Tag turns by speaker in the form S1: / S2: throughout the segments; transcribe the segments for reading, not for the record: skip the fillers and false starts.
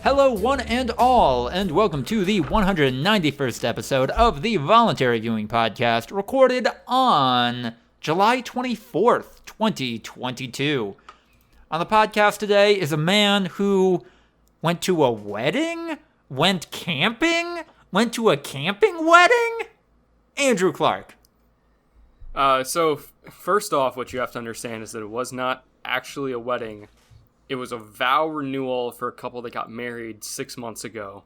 S1: Hello, one and all, and welcome to the 191st episode of the Voluntary Viewing podcast, recorded on July 24th, 2022. On the podcast today is a man who went to a wedding, went camping, went to a camping wedding, Andrew Clark.
S2: So first off, what you have to understand is that it was not actually a wedding. It was a vow renewal for a couple that got married 6 months ago.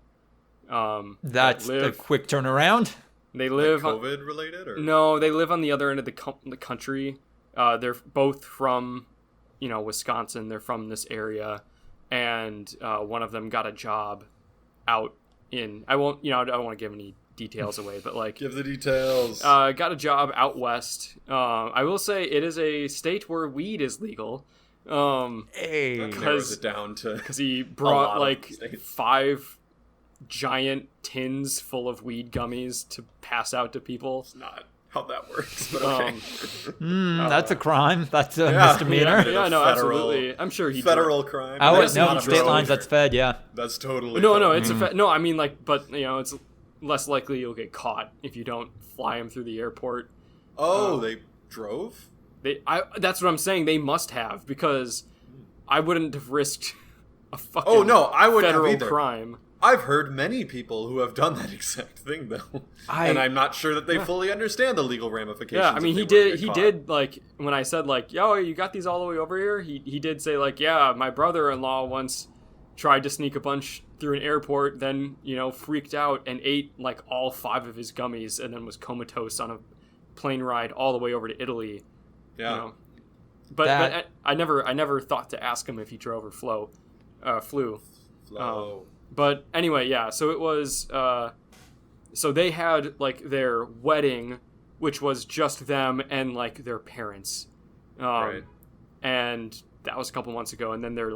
S1: That's a quick turnaround.
S2: They live
S3: COVID related, or
S2: no? They live on the other end of the country. They're both from, Wisconsin. They're from this area, and one of them got a job out in. I don't want to give any details away, but
S3: give the details.
S2: Got a job out west. I will say it is a state where weed is legal.
S3: Narrows it down to
S2: because he brought 5 giant tins full of weed gummies to pass out to people.
S3: It's not how that works, but okay.
S1: That's a crime. That's a misdemeanor.
S2: Yeah, no, absolutely. I'm sure he
S3: federal crime.
S1: No, state lines. That's fed. Yeah,
S3: that's totally.
S2: No, it's a no. I mean, but it's less likely you'll get caught if you don't fly him through the airport.
S3: Oh, they drove.
S2: That's what I'm saying. They must have, because I wouldn't have risked a fucking
S3: I wouldn't
S2: federal
S3: have either.
S2: crime.
S3: I've heard many people who have done that exact thing, though, and I'm not sure that they fully understand the legal ramifications.
S2: Yeah, I mean, he did when I said yo, you got these all the way over here. He did say yeah, my brother-in-law once tried to sneak a bunch through an airport, then freaked out and ate all 5 of his gummies, and then was comatose on a plane ride all the way over to Italy.
S3: Yeah,
S2: but I never thought to ask him if he drove or flew. But anyway, yeah. So it was. So they had their wedding, which was just them and their parents,
S3: right.
S2: And that was a couple months ago. And then their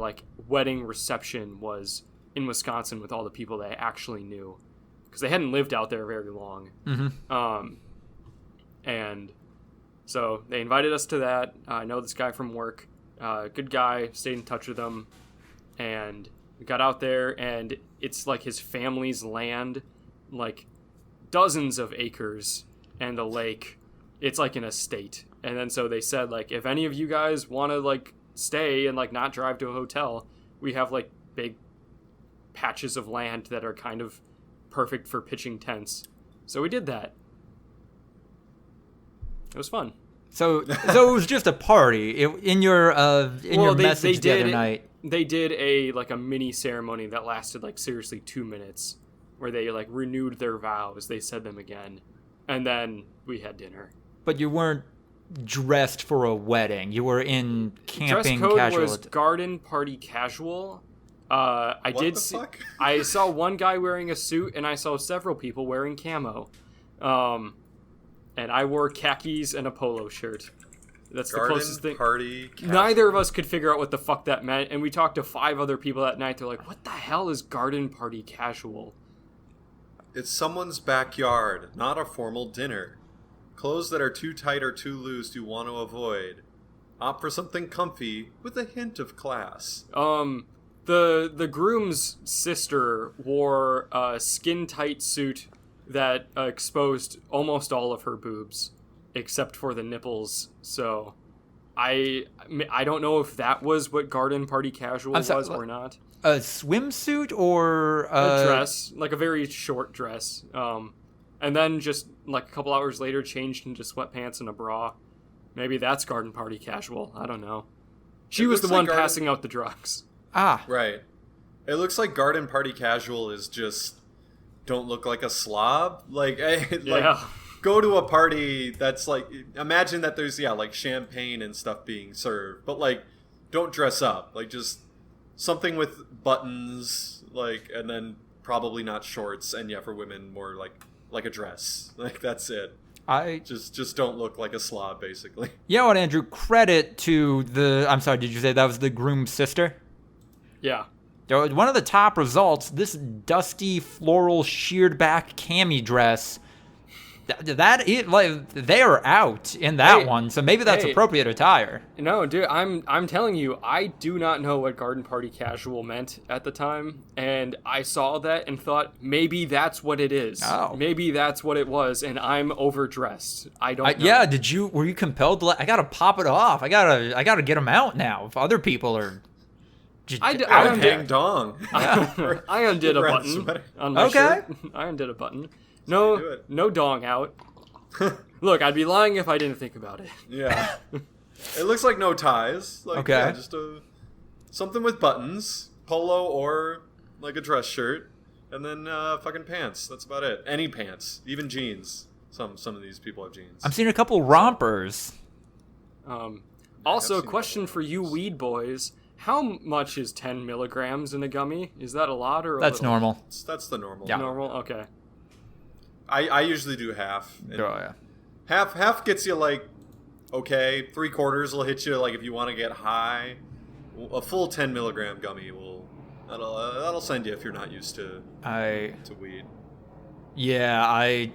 S2: wedding reception was in Wisconsin with all the people they actually knew, because they hadn't lived out there very long.
S1: Mm-hmm.
S2: And so they invited us to that. I know this guy from work, good guy, stayed in touch with him, and we got out there, and it's his family's land, dozens of acres and a lake. It's an estate. And then so they said, if any of you guys want to stay and not drive to a hotel, we have big patches of land that are kind of perfect for pitching tents. So we did that. It was fun.
S1: So it was just a party. In your message the other night.
S2: They did a mini ceremony that lasted seriously 2 minutes, where they renewed their vows. They said them again, and then we had dinner.
S1: But you weren't dressed for a wedding. You were in camping
S2: casual. Dress code
S1: casual.
S2: was garden party casual.
S3: Fuck?
S2: I saw one guy wearing a suit, and I saw several people wearing camo. And I wore khakis and a polo shirt. That's
S3: garden
S2: the closest thing.
S3: Party casual.
S2: Neither of us could figure out what the fuck that meant, and we talked to 5 other people that night. They're like, what the hell is garden party casual?
S3: It's someone's backyard, not a formal dinner. Clothes that are too tight or too loose you want to avoid. Opt for something comfy with a hint of class.
S2: The groom's sister wore a skin-tight suit that exposed almost all of her boobs, except for the nipples. So I don't know if that was what garden party casual was or not.
S1: A swimsuit or
S2: a dress, a very short dress. And then just a couple hours later changed into sweatpants and a bra. Maybe that's garden party casual. I don't know. She was the one passing out the drugs.
S1: Ah.
S3: Right. It looks like garden party casual is just don't look like a slob. Go to a party that's imagine that there's champagne and stuff being served, but don't dress up. Just something with buttons, and then probably not shorts, and for women more like a dress. That's it.
S1: I
S3: just don't look like a slob, basically.
S1: You know what, Andrew? Credit to the. I'm sorry. Did you say that was the groom's sister?
S2: Yeah.
S1: One of the top results. This dusty floral sheared back cami dress like they are out in that one, so maybe that's appropriate attire.
S2: No, dude, I'm telling you, I do not know what garden party casual meant at the time, and I saw that and thought maybe that's what it is.
S1: Oh.
S2: Maybe that's what it was, and I'm overdressed. I don't know.
S1: Yeah, were you compelled to I gotta pop it off. I gotta get them out now if other people are
S2: I
S3: undid dong.
S2: I undid a button on my shirt. I undid a button. No dong out. Look, I'd be lying if I didn't think about it.
S3: Yeah. It looks like no ties. Like, yeah, just something with buttons, polo or like a dress shirt, and then fucking pants. That's about it. Any pants, even jeans. Some of these people have jeans.
S1: I'm seeing a couple rompers.
S2: Also, question for you weed boys. How much is 10 milligrams in a gummy? Is that a lot or a
S1: That's
S2: little?
S1: Normal.
S3: That's the normal.
S1: Yeah.
S2: Normal? Okay.
S3: I usually do half.
S1: Oh, yeah.
S3: Half gets you like, okay. 3/4 will hit you like if you want to get high. A full 10 milligram gummy that'll send you if you're not used to weed.
S1: Yeah,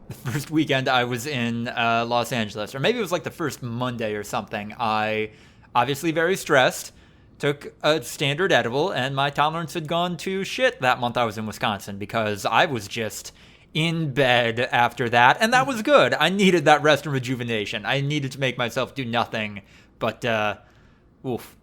S1: the first weekend I was in Los Angeles, or maybe it was like the first Monday or something. I, obviously very stressed, took a standard edible, and my tolerance had gone to shit that month I was in Wisconsin because I was just in bed after that, and that was good. I needed that rest and rejuvenation. I needed to make myself do nothing, but oof.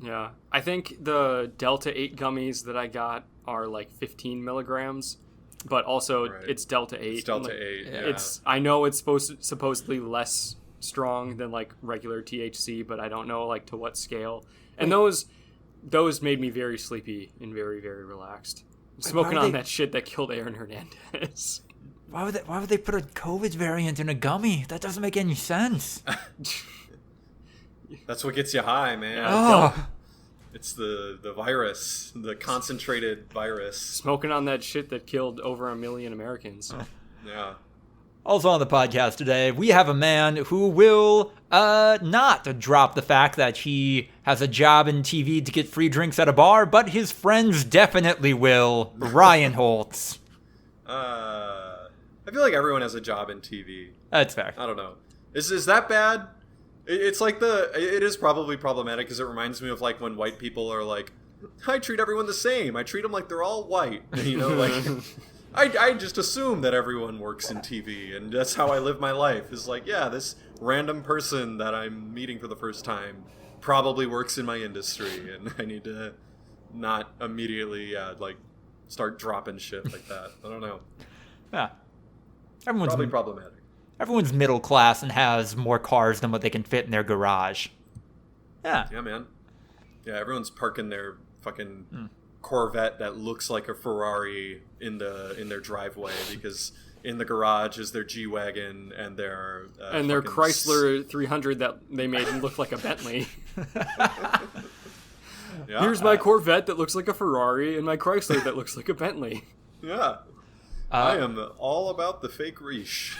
S2: Yeah, I think the Delta 8 gummies that I got are like 15 milligrams, but also it's Delta 8.
S3: It's Delta 8, yeah.
S2: I know it's supposedly less strong than like regular THC, but I don't know like to what scale. And those made me very sleepy and very, very relaxed. Smoking on that shit that killed Aaron Hernandez.
S1: Why would they put a COVID variant in a gummy? That doesn't make any sense.
S3: That's what gets you high, man.
S1: Oh.
S3: It's the virus, the concentrated virus.
S2: Smoking on that shit that killed over 1 million Americans.
S3: Yeah.
S1: Also on the podcast today, we have a man who will not drop the fact that he has a job in TV to get free drinks at a bar, but his friends definitely will. Ryan Holtz.
S3: I feel like everyone has a job in TV.
S1: That's fair.
S3: I don't know. Is that bad? It's like it is probably problematic because it reminds me of like when white people are like, I treat everyone the same. I treat them like they're all white. You know, like I just assume that everyone works in TV, and that's how I live my life. Is like, yeah, this random person that I'm meeting for the first time probably works in my industry, and I need to not immediately like start dropping shit like that. I don't know.
S1: Yeah, everyone's
S3: probably problematic.
S1: Everyone's middle class and has more cars than what they can fit in their garage. Yeah.
S3: Yeah, man. Yeah, everyone's parking their fucking Corvette that looks like a Ferrari in their driveway because in the garage is their G-Wagon and their
S2: Chrysler 300 that they made look like a Bentley.
S3: Yeah,
S2: here's my Corvette that looks like a Ferrari and my Chrysler that looks like a Bentley.
S3: Yeah. I am all about the fake Riche.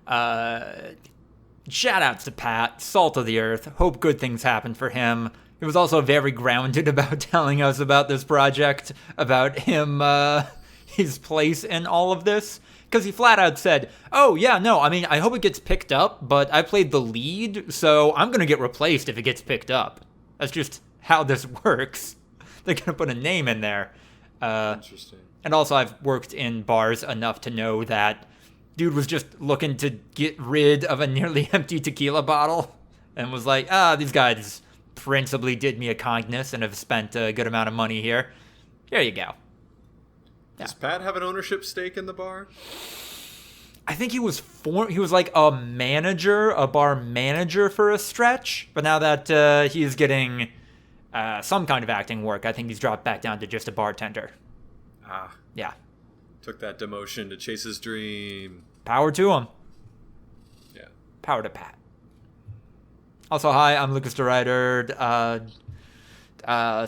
S1: Shout outs to Pat, salt of the earth. Hope good things happen for him. He was also very grounded about telling us about this project, about him, his place in all of this. Because he flat out said, oh, yeah, no, I mean, I hope it gets picked up, but I played the lead, so I'm going to get replaced if it gets picked up. That's just how this works. They're going to put a name in there.
S3: Interesting.
S1: And also, I've worked in bars enough to know that dude was just looking to get rid of a nearly empty tequila bottle and was like, these guys principally did me a kindness and have spent a good amount of money here. Here you go.
S3: Yeah. Does Pat have an ownership stake in the bar?
S1: I think he was like a bar manager for a stretch. But now that he's getting some kind of acting work, I think he's dropped back down to just a bartender. Yeah.
S3: Took that demotion to chase his dream.
S1: Power to him.
S3: Yeah.
S1: Power to Pat. Also, hi, I'm Lucas DeRuyter.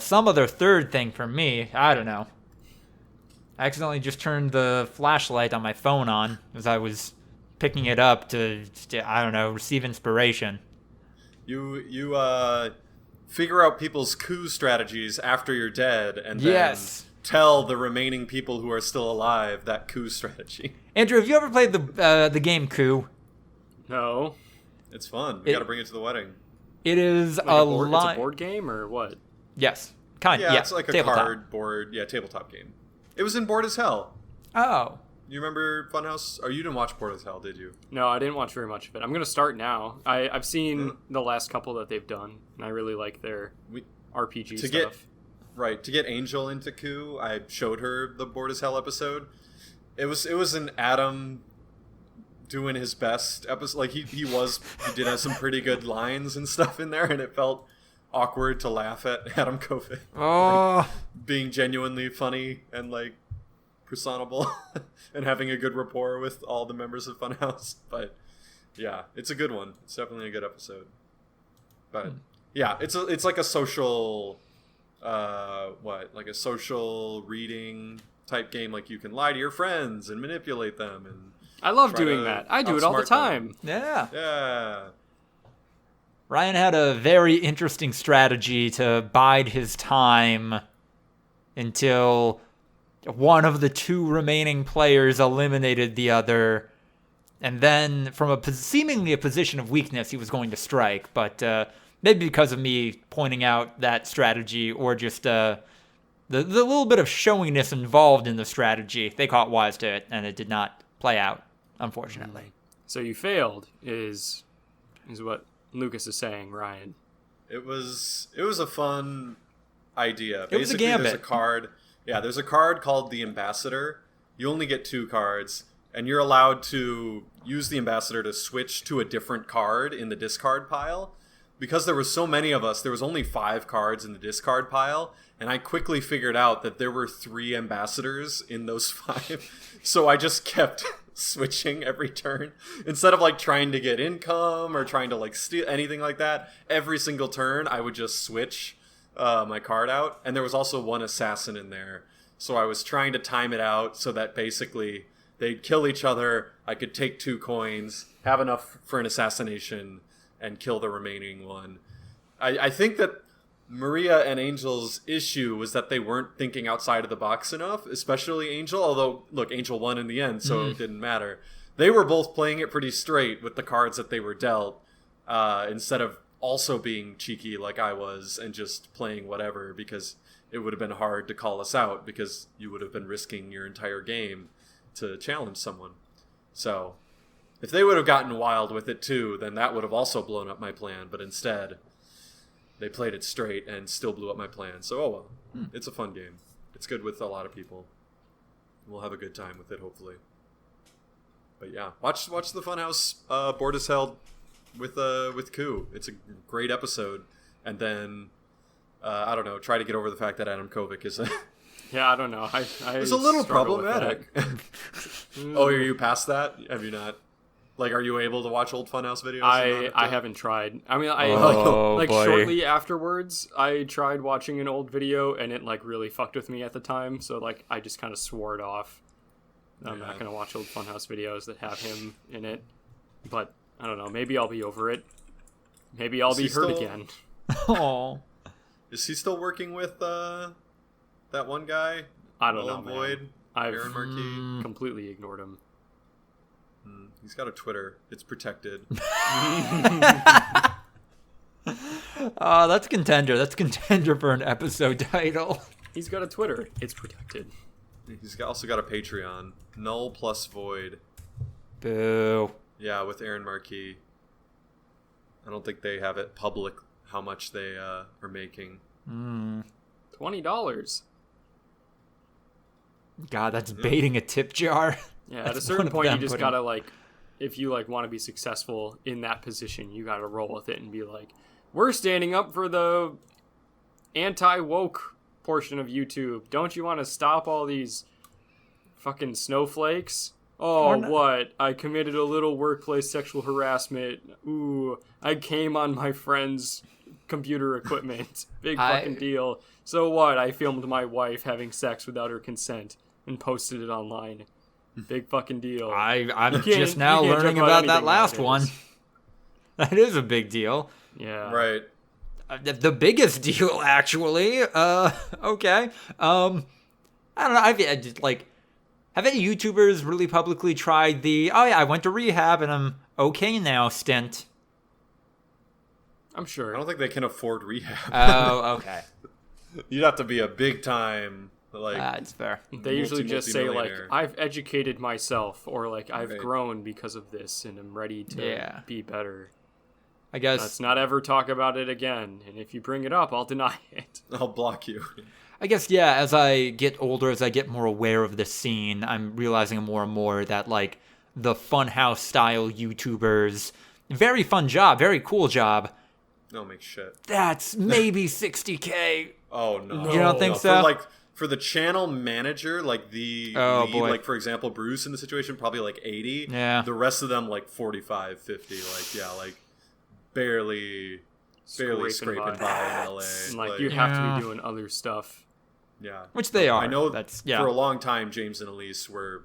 S1: Some other third thing for me, I don't know. I accidentally just turned the flashlight on my phone on as I was picking it up to I don't know, receive inspiration. You
S3: figure out people's coup strategies after you're dead and then
S1: yes.
S3: tell the remaining people who are still alive that coup strategy.
S1: Andrew, have you ever played the game Coup?
S2: No.
S3: It's fun. We got to bring it to the wedding.
S1: It is
S2: Like it's a board game or what?
S1: Yes. Yeah,
S3: it's like a
S1: tabletop.
S3: cardboard, tabletop game. It was in Bored as Hell.
S1: Oh.
S3: You remember Funhouse? Or you didn't watch Bored as Hell, did you?
S2: No, I didn't watch very much of it. I'm going to start now. I've seen the last couple that they've done, and I really like their RPG stuff.
S3: To get Angel into Coup, I showed her the Bored as Hell episode. It was an Adam doing his best episode. Like he did have some pretty good lines and stuff in there, and it felt awkward to laugh at Adam Kovic.
S1: Oh.
S3: Being genuinely funny and like personable and having a good rapport with all the members of Funhouse. But yeah, it's a good one. It's definitely a good episode. But yeah, it's like a social like a social reading type game. Like you can lie to your friends and manipulate them, and
S2: I love doing that. I do it all the time.
S1: Yeah. Ryan had a very interesting strategy to bide his time until one of the two remaining players eliminated the other, and then from seemingly a position of weakness, he was going to strike, but maybe because of me pointing out that strategy or just the little bit of showiness involved in the strategy, they caught wise to it, and it did not play out, unfortunately.
S2: So you failed is what Lucas is saying, Ryan.
S3: It was a fun idea.
S1: It was a gambit.
S3: There's a card. Yeah, there's a card called the Ambassador. You only get 2 cards, and you're allowed to use the Ambassador to switch to a different card in the discard pile. Because there were so many of us, there was only 5 cards in the discard pile, and I quickly figured out that there were 3 ambassadors in those 5. So I just kept switching every turn. Instead of like trying to get income or trying to like steal anything like that, every single turn I would just switch my card out. And there was also 1 assassin in there. So I was trying to time it out so that basically they'd kill each other. I could take 2 coins, have enough for an assassination, and kill the remaining one. I think that Maria and Angel's issue was that they weren't thinking outside of the box enough, especially Angel. Although, look, Angel won in the end, so it didn't matter. They were both playing it pretty straight with the cards that they were dealt, instead of also being cheeky like I was and just playing whatever, because it would have been hard to call us out because you would have been risking your entire game to challenge someone. So if they would have gotten wild with it too, then that would have also blown up my plan. But instead, they played it straight and still blew up my plan. So, oh well. It's a fun game. It's good with a lot of people. We'll have a good time with it, hopefully. But yeah, watch the Funhouse Bored as Hell with Coup. It's a great episode. And then, I don't know, try to get over the fact that Adam Kovic is a...
S2: Yeah, I don't know.
S3: It's a little problematic. Oh, are you past that? Have you not? Like, are you able to watch old Funhouse videos?
S2: I haven't tried. I mean,
S1: boy.
S2: Shortly afterwards, I tried watching an old video, and it like really fucked with me at the time. So like, I just kind of swore it off. I'm not gonna watch old Funhouse videos that have him in it. But I don't know. Maybe I'll be over it. Maybe I'll be hurt again.
S1: Oh,
S3: is he still working with that one guy?
S2: I don't know,
S3: Void,
S2: I've
S3: Aaron Marquis?
S2: completely ignored him.
S3: He's got a Twitter. It's protected.
S1: That's a contender. That's a contender for an episode title.
S2: He's got a Twitter. It's protected.
S3: He's also got a Patreon. Null plus Void.
S1: Boo.
S3: Yeah, with Aaron Marquis. I don't think they have it public how much they are making.
S2: $20.
S1: God, that's baiting a tip jar.
S2: Yeah, at a certain point, you just gotta, like, if you, like, want to be successful in that position, you gotta roll with it and be like, we're standing up for the anti-woke portion of YouTube. Don't you want to stop all these fucking snowflakes? Oh, what? I committed a little workplace sexual harassment. Ooh, I came on my friend's computer equipment. Big fucking deal. So what? I filmed my wife having sex without her consent and posted it online. Big fucking deal.
S1: I'm just now learning about that last one. That is a big deal.
S2: Yeah.
S3: Right.
S1: The biggest deal, actually. Okay. I don't know. I just, like, have any YouTubers really publicly tried the, oh yeah, I went to rehab and I'm okay now stint?
S2: I'm sure.
S3: I don't think they can afford rehab.
S1: Oh, okay.
S3: You'd have to be a big time, like...
S1: That's fair.
S2: They usually just say, like,
S3: multi-millionaire.
S2: I've educated myself, or, like, I've
S3: Right.
S2: grown because of this, and I'm ready to be better.
S1: I guess...
S2: Let's not ever talk about it again, and if you bring it up, I'll deny it.
S3: I'll block you.
S1: I guess, yeah, as I get older, as I get more aware of the scene, I'm realizing more and more that, like, the funhouse-style YouTubers, very fun job, very cool job.
S3: No, make shit.
S1: That's maybe 60K.
S3: Oh, no.
S1: You don't think so?
S3: For the channel manager, like the lead,
S1: boy.
S3: like, for example, Bruce in the situation, probably, like, 80.
S1: Yeah.
S3: The rest of them, like, 45, 50. Like, yeah, like, barely scraping by in LA.
S2: And, like, you have to be doing other stuff.
S3: Yeah.
S1: Which they are.
S3: I know
S1: That's,
S3: for a long time, James and Elise were,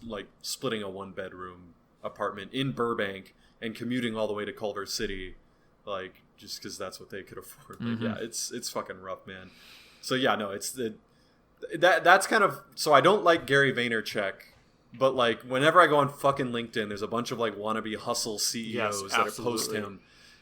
S3: like, splitting a one-bedroom apartment in Burbank and commuting all the way to Culver City, like, just because that's what they could afford. Like, yeah, it's fucking rough, man. So, yeah, no, it's that's kind of... So I don't like Gary Vaynerchuk, but, like, whenever I go on fucking LinkedIn, there's a bunch of, like, wannabe hustle CEOs that post him.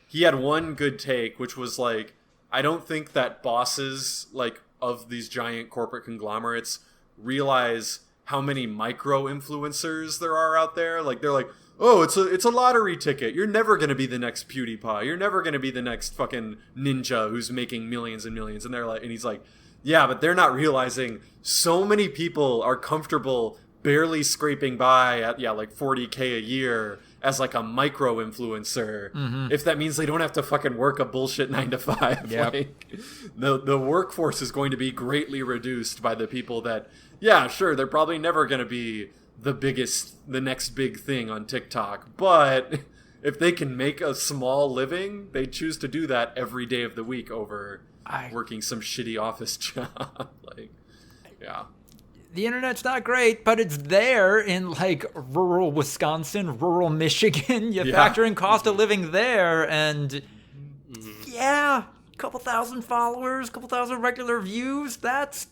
S3: He had one good take, which was, like, I don't think that bosses, like, of these giant corporate conglomerates realize how many micro influencers there are out there. Like, they're like, oh, it's a lottery ticket. You're never going to be the next PewDiePie. You're never going to be the next fucking ninja who's making millions and millions. And they're like, and he's like, yeah, but they're not realizing so many people are comfortable barely scraping by at, like 40K a year as like a micro influencer. If that means they don't have to fucking work a bullshit 9 to 5.
S1: Yep.
S3: Like, the workforce is going to be greatly reduced by the people that, yeah, sure, they're probably never going to be the next big thing on TikTok, but if they can make a small living, they choose to do that every day of the week over working some shitty office job. Like, yeah.
S1: The internet's not great, but it's there in, like, rural Wisconsin, rural Michigan. You factor in cost of living there, and yeah, a couple thousand followers, a couple thousand regular views. That's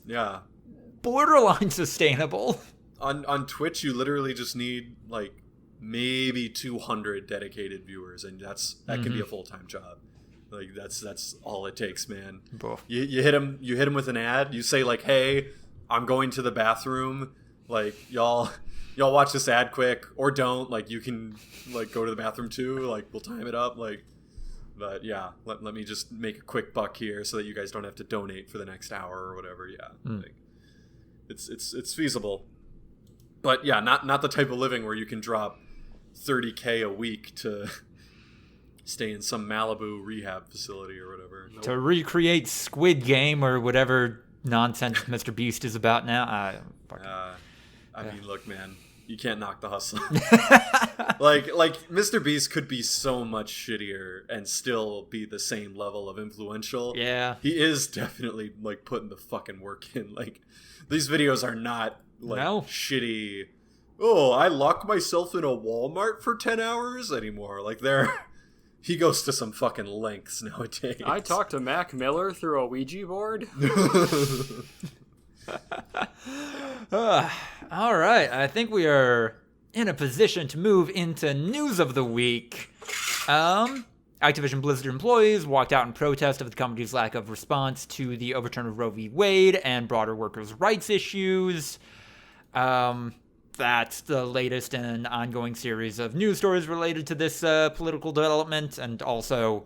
S1: borderline sustainable.
S3: On Twitch, you literally just need, like, maybe 200 dedicated viewers, and that can be a full-time job. Like, that's all it takes, man. You hit him with an ad. You say, like, hey, I'm going to the bathroom. Like, y'all watch this ad quick, or don't. Like, you can, like, go to the bathroom too. Like, we'll time it up. Like, but yeah, let me just make a quick buck here so that you guys don't have to donate for the next hour or whatever. Yeah, like, it's feasible. But yeah, not the type of living where you can drop $30K a week to stay in some Malibu rehab facility or whatever. Nope.
S1: To recreate Squid Game or whatever nonsense Mr. Beast is about now.
S3: I mean, look, man, you can't knock the hustle. like Mr. Beast could be so much shittier and still be the same level of influential.
S1: Yeah,
S3: he is definitely, like, putting the fucking work in. Like, these videos are not like shitty, oh, I lock myself in a Walmart for 10 hours anymore. Like, he goes to some fucking lengths nowadays.
S2: I talked to Mac Miller through a Ouija board.
S1: All right, I think we are in a position to move into news of the week. Activision Blizzard employees walked out in protest of the company's lack of response to the overturn of Roe v. Wade and broader workers' rights issues. That's the latest in an ongoing series of news stories related to this political development, and also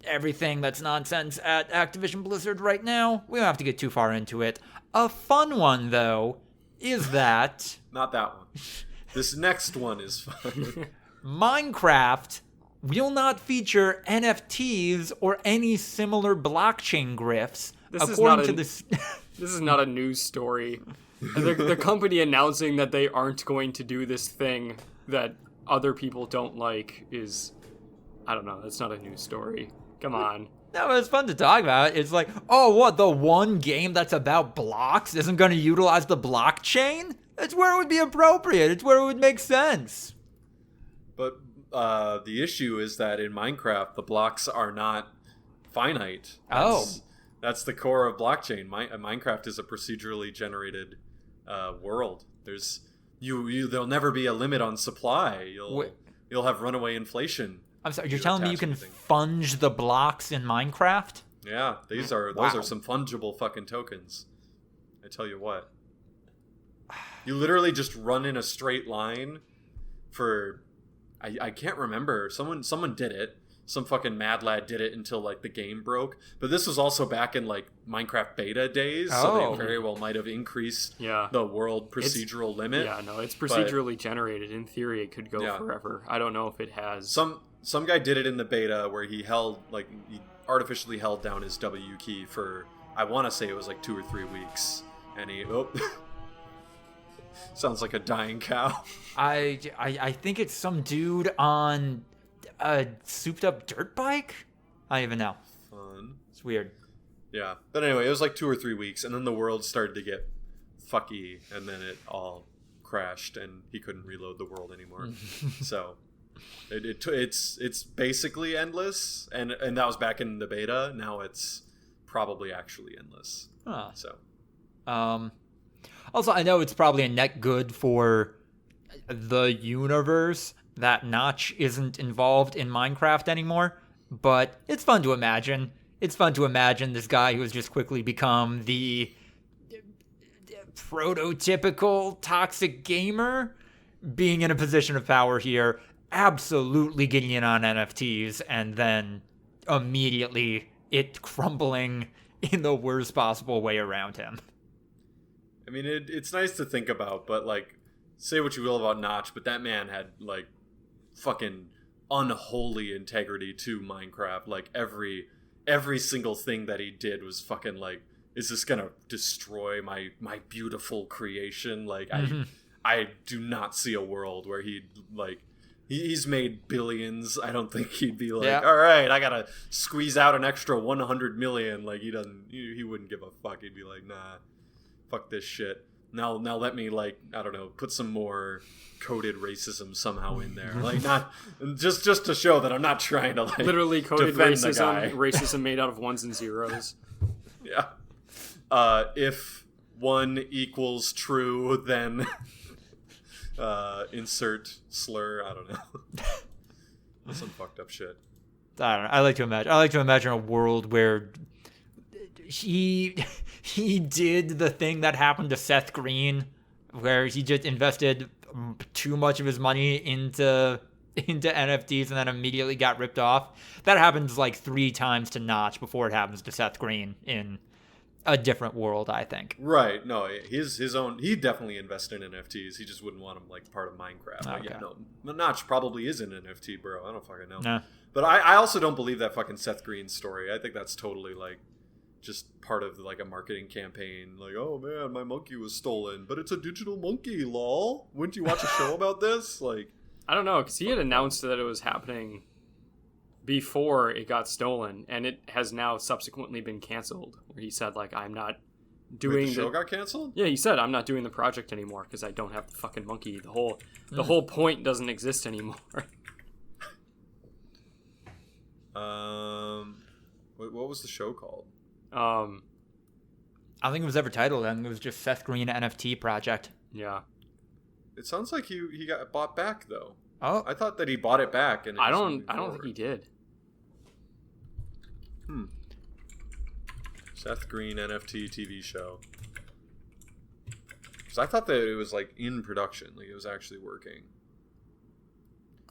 S1: everything that's nonsense at Activision Blizzard right now. We don't have to get too far into it. A fun one, though, is that...
S3: Not that one. This next one is fun.
S1: Minecraft will not feature NFTs or any similar blockchain grifts, according to this...
S2: This is not a news story. The company announcing that they aren't going to do this thing that other people don't like is... I don't know, that's not a news story. Come on.
S1: No, it's fun to talk about. It's like, oh, what, the one game that's about blocks isn't going to utilize the blockchain? That's where it would be appropriate. It's where it would make sense.
S3: But the issue is that in Minecraft, the blocks are not finite. That's the core of blockchain. Minecraft is a procedurally generated world. There'll never be a limit on supply. You'll have runaway inflation.
S1: I'm sorry, you're telling me you can funge the blocks in Minecraft?
S3: Yeah, those are some fungible fucking tokens. I tell you what. You literally just run in a straight line for I can't remember. Someone did it. Some fucking mad lad did it until like the game broke. But this was also back in like Minecraft beta days, so they very well might have increased the world procedural limit.
S2: Yeah, no, it's procedurally generated. In theory, it could go forever. I don't know if it has.
S3: Some guy did it in the beta where he artificially held down his W key for, I want to say it was like 2 or 3 weeks, and he sounds like a dying cow.
S1: I think it's some dude on a souped up dirt bike. I don't even know.
S3: Fun.
S1: It's weird.
S3: Yeah, but anyway, it was like 2 or 3 weeks, and then the world started to get fucky, and then it all crashed, and he couldn't reload the world anymore. So. It's basically endless, and that was back in the beta. Now it's probably actually endless.
S1: Huh.
S3: So,
S1: also I know it's probably a net good for the universe that Notch isn't involved in Minecraft anymore, but it's fun to imagine. It's fun to imagine this guy who has just quickly become the prototypical toxic gamer being in a position of power here, absolutely getting in on NFTs, and then immediately it crumbling in the worst possible way around him.
S3: I mean, it's nice to think about, but like, say what you will about Notch, but that man had like fucking unholy integrity to Minecraft. Like every single thing that he did was fucking like, is this gonna destroy my beautiful creation? Like I do not see a world where he'd like. He's made billions. I don't think he'd be like, all right, I gotta squeeze out an extra 100 million. Like he wouldn't give a fuck. He'd be like, nah, fuck this shit. Now let me like, I don't know, put some more coded racism somehow in there. Like not just to show that I'm not trying to like
S2: literally coded racism made out of ones and zeros.
S3: Yeah. If 1 equals true, then insert slur. I don't know. Some fucked up shit.
S1: I don't know. I like to imagine a world where he did the thing that happened to Seth Green, where he just invested too much of his money into NFTs and then immediately got ripped off. That happens like 3 times to Notch before it happens to Seth Green in a different world, I think.
S3: Right. No, his own. He definitely invested in NFTs. He just wouldn't want them like part of Minecraft. Like,
S1: Okay.
S3: yeah, no, Notch probably is an NFT, bro. I don't fucking know.
S1: No.
S3: But I also don't believe that fucking Seth Green story. I think that's totally like just part of like a marketing campaign. Like, oh man, my monkey was stolen, but it's a digital monkey, lol. Wouldn't you watch a show about this? Like,
S2: I don't know, because he had announced that it was happening before it got stolen, and it has now subsequently been canceled. Where he said, like, I'm not doing
S3: the show got canceled.
S2: Yeah, he said I'm not doing the project anymore because I don't have the fucking monkey. The whole point doesn't exist anymore.
S3: What was the show called?
S1: I don't think it was ever titled. I think it was just Seth Green NFT project.
S2: Yeah.
S3: It sounds like he got bought back though.
S1: Oh,
S3: I thought that he bought it back, and
S2: I don't think he did.
S3: Seth Green NFT TV show. Because I thought that it was like in production, like it was actually working.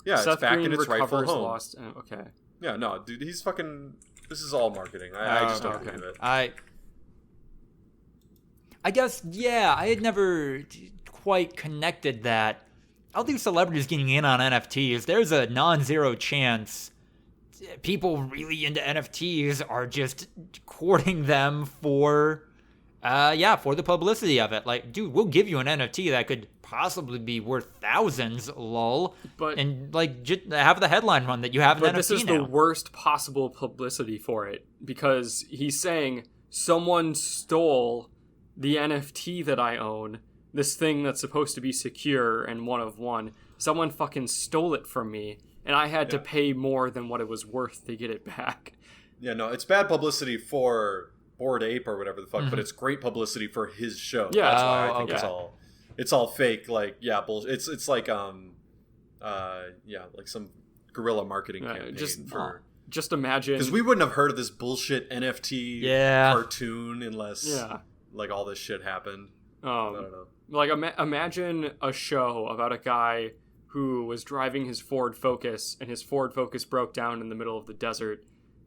S3: Yeah,
S2: Seth
S3: it's back
S2: Green
S3: in its rightful
S2: recovers
S3: home.
S2: Lost. Okay.
S3: Yeah, no, dude, he's fucking. This is all marketing. I just don't
S2: okay.
S3: believe it.
S1: I guess, yeah, I had never quite connected that. All these celebrities getting in on NFTs, there's a non-zero chance people really into NFTs are just courting them for the publicity of it. Like, dude, we'll give you an NFT that could possibly be worth thousands, lol. And like, just have the headline run that you have an NFT now.
S2: But this is the worst possible publicity for it, because he's saying someone stole the NFT that I own, this thing that's supposed to be secure and one of one. Someone fucking stole it from me, and I had to pay more than what it was worth to get it back.
S3: Yeah, no, it's bad publicity for Bored Ape or whatever the fuck, but it's great publicity for his show.
S2: Yeah.
S3: That's why I think
S1: Okay.
S3: it's all fake. Like, yeah, it's like like some guerrilla marketing campaign
S2: Just imagine,
S3: because we wouldn't have heard of this bullshit NFT cartoon unless like all this shit happened. I don't know.
S2: Like imagine a show about a guy who was driving his Ford Focus, and his Ford Focus broke down in the middle of the desert,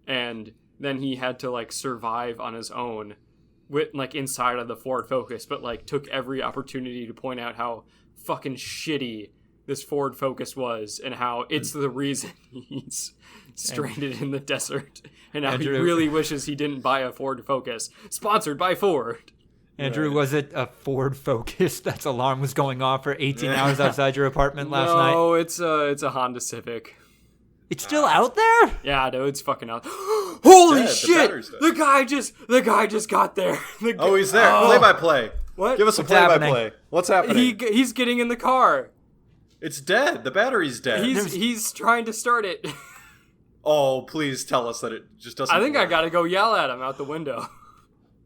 S2: and then he had to like survive on his own with like inside of the Ford Focus, but like took every opportunity to point out how fucking shitty this Ford Focus was and how it's the reason he's stranded in the desert, and how he really wishes he didn't buy a Ford Focus sponsored by Ford.
S1: Andrew, was it a Ford Focus that's alarm was going off for 18 hours outside your apartment last night?
S2: No, it's a Honda Civic.
S1: It's still out there?
S2: Yeah, no, it's fucking out. Holy
S3: dead.
S2: shit! The guy just got there.
S3: He's there. Play by play.
S2: What?
S3: Give us a
S1: What's
S3: play by
S1: happening?
S3: play. What's happening?
S2: He's getting in the car.
S3: It's dead. The battery's dead.
S2: He's trying to start it.
S3: Oh, please tell us that it just doesn't.
S2: I think I
S3: work.
S2: gotta go yell at him out the window.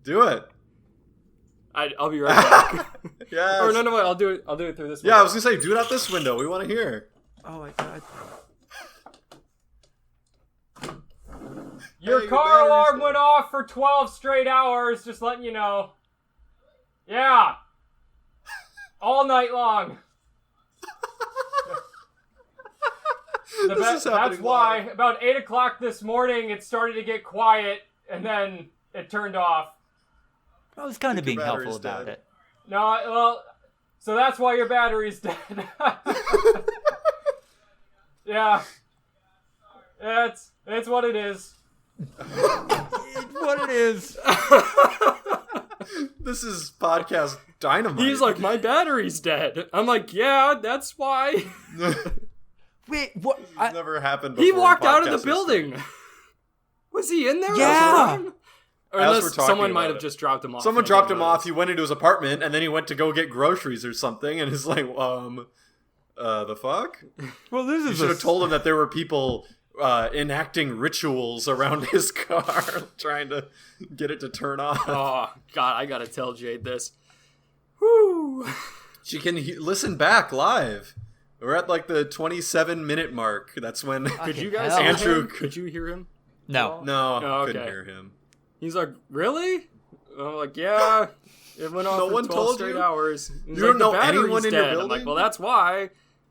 S3: Do it.
S2: I'll be right back.
S3: Yes.
S2: Or no, wait, I'll do it through this window.
S3: Yeah, I was gonna say, do it out this window. We want to hear.
S1: Oh my god.
S2: Your
S3: Hey,
S2: car
S3: battery's
S2: alarm
S3: dead.
S2: went off for 12 straight hours, just letting you know. Yeah. All night long.
S3: This is
S2: That's
S3: happening
S2: why
S3: live.
S2: about 8 o'clock this morning it started to get quiet, and then it turned off.
S1: I was kind of being
S3: your
S1: helpful
S3: battery's
S1: about
S3: dead.
S1: it.
S2: No, well, so that's why your battery's dead. Yeah. It's what it is.
S1: It's what it is.
S3: This is podcast dynamite.
S2: He's like, my battery's dead. I'm like, yeah, that's why.
S1: Wait, what?
S3: It's never happened before.
S2: He
S3: in
S2: walked out of the
S3: podcast
S2: building.
S3: history.
S2: Was he in there?
S1: Yeah.
S2: Or
S3: As we're
S2: unless
S3: talking
S2: someone
S3: about
S2: might have
S3: it.
S2: just dropped him off.
S3: Someone
S2: and I
S3: dropped
S2: didn't
S3: him off.
S2: notice.
S3: He went into his apartment, and then he went to go get groceries or something. And he's like, the fuck?
S1: Well, this
S3: You
S1: is
S3: should have told him that there were people enacting rituals around his car, trying to get it to turn off.
S2: Oh, God, I gotta tell Jade this. Whew.
S3: She can listen back live. We're at like the 27-minute mark. That's when.
S2: Could you guys
S1: hell.
S2: hear
S3: Andrew
S2: him? Could you hear him?
S1: No.
S3: No,
S2: Oh,
S3: couldn't
S2: okay.
S3: hear him.
S2: He's like, really? I'm like, yeah. It went off
S3: No
S2: for
S3: one
S2: 12
S3: told
S2: straight
S3: you?
S2: hours. He's
S3: You don't know
S2: the battery's
S3: anyone in your
S2: dead. I'm like,
S3: building?
S2: well, that's why.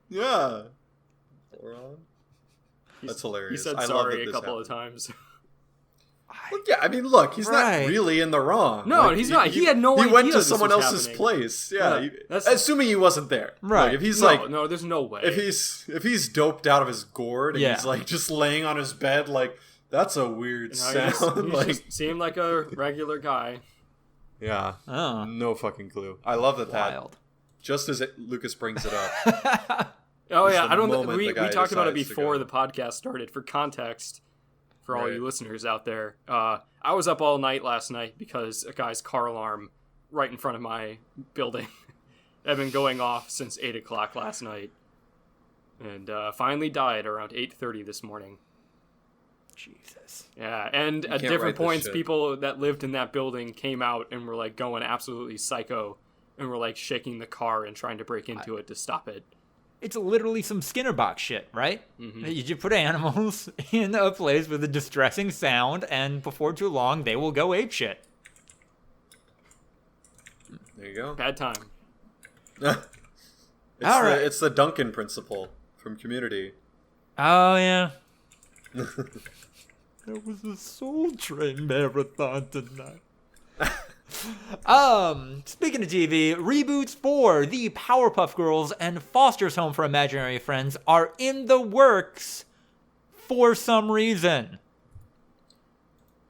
S3: Yeah. That's
S2: He
S3: hilarious.
S2: said
S3: I love
S2: sorry
S3: that
S2: a
S3: this
S2: couple of
S3: happened.
S2: times.
S3: Well, yeah, I mean, look, he's
S1: Right.
S3: not really in the wrong.
S2: No, he's not. He had no
S3: He
S2: idea
S3: went to
S2: this
S3: someone
S2: was
S3: else's
S2: happening.
S3: place.
S2: Yeah,
S3: Yeah,
S2: that's-
S3: assuming he wasn't there.
S1: Right.
S3: Like, if he's
S2: No, there's no way.
S3: if he's doped out of his gourd and
S1: Yeah.
S3: he's like just laying on his bed, like that's a weird sound.
S2: He
S3: Like,
S2: just seemed like a regular guy.
S3: yeah,
S1: Oh,
S3: no fucking clue. I love that.
S1: wild.
S3: Just as Lucas brings it up.
S2: Oh
S3: Just
S2: yeah,
S3: the
S2: I don't.
S3: moment
S2: We
S3: the guy
S2: talked about it
S3: decides to
S2: before
S3: go.
S2: the podcast started. For context, for all
S3: Right.
S2: you listeners out there, I was up all night last night because a guy's car alarm right in front of my building had been going off since 8 o'clock last night, and finally died around 8:30 this morning.
S1: Jesus.
S2: Yeah, and at
S3: can't
S2: different
S3: write this
S2: points,
S3: shit.
S2: people that lived in that building came out and were like going absolutely psycho, and were like shaking the car and trying to break into it to stop it.
S1: It's literally some Skinner box shit, right?
S2: Mm-hmm.
S1: You just put animals in a place with a distressing sound, and before too long, they will go ape shit.
S3: There you go.
S2: Bad time.
S1: All right.
S3: It's the Duncan principle from Community.
S1: Oh, yeah. There was a Soul Train marathon tonight. Speaking of TV, reboots for the Powerpuff Girls and Foster's Home for Imaginary Friends are in the works for some reason.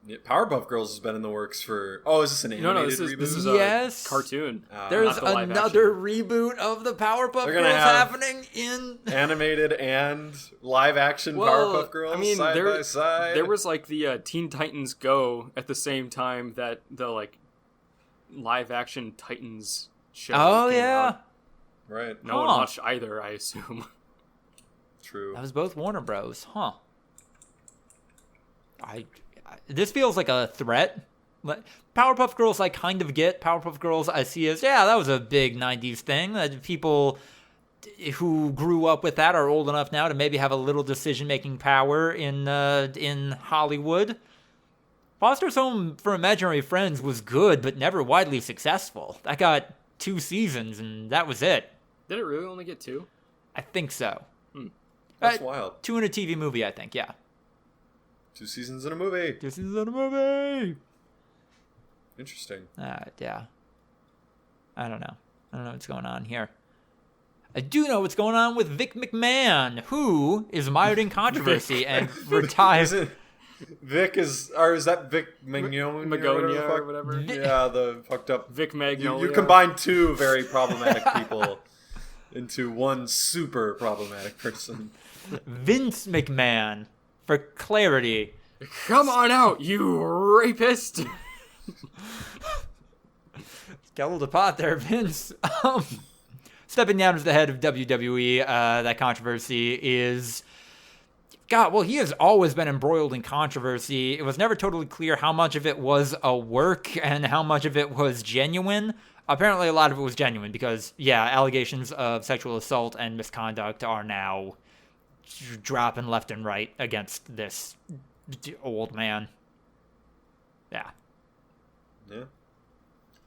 S3: Yeah, Powerpuff Girls has been in the works for. Oh, is this an animated
S2: No, this
S3: reboot?
S2: is
S1: Yes.
S2: a cartoon.
S1: There's
S2: not the live
S1: another
S2: action.
S1: reboot of the Powerpuff
S3: They're
S1: Girls
S3: gonna have-
S1: happening in...
S3: animated and live action
S2: Well,
S3: Powerpuff Girls
S2: I mean,
S3: side by side.
S2: There was like the Teen Titans Go at the same time that the like live action Titans show.
S1: Oh,
S2: came
S1: yeah.
S2: out.
S3: right.
S2: No one
S1: Huh.
S2: watched either, I assume.
S3: True.
S1: That was both Warner Bros. Huh. This feels like a threat Powerpuff Girls I kind of get. Powerpuff Girls I see as, yeah, that was a big 90s thing. That people who grew up with that are old enough now to maybe have a little decision-making power in Hollywood. Foster's Home for Imaginary Friends was good, but never widely successful. That got 2 seasons, and that was it.
S2: Did it really only get 2?
S1: I think so.
S3: That's wild.
S1: 2 in a TV movie, I think, yeah.
S3: 2 seasons in a movie.
S1: 2 seasons in a movie!
S3: Interesting.
S1: Yeah. I don't know what's going on here. I do know what's going on with Vic McMahon, who is mired in controversy and retired.
S3: Is that Vic Magnolia
S2: or whatever?
S3: Yeah, the fucked up
S2: Vic Magnolia.
S3: You combine 2 very problematic people into one super problematic person.
S1: Vince McMahon, for clarity.
S2: Come on out, you rapist!
S1: Got a little pot there, Vince. Stepping down as the head of WWE, that controversy is... God, well, he has always been embroiled in controversy. It was never totally clear how much of it was a work and how much of it was genuine. Apparently, a lot of it was genuine because, yeah, allegations of sexual assault and misconduct are now dropping left and right against this old man. Yeah.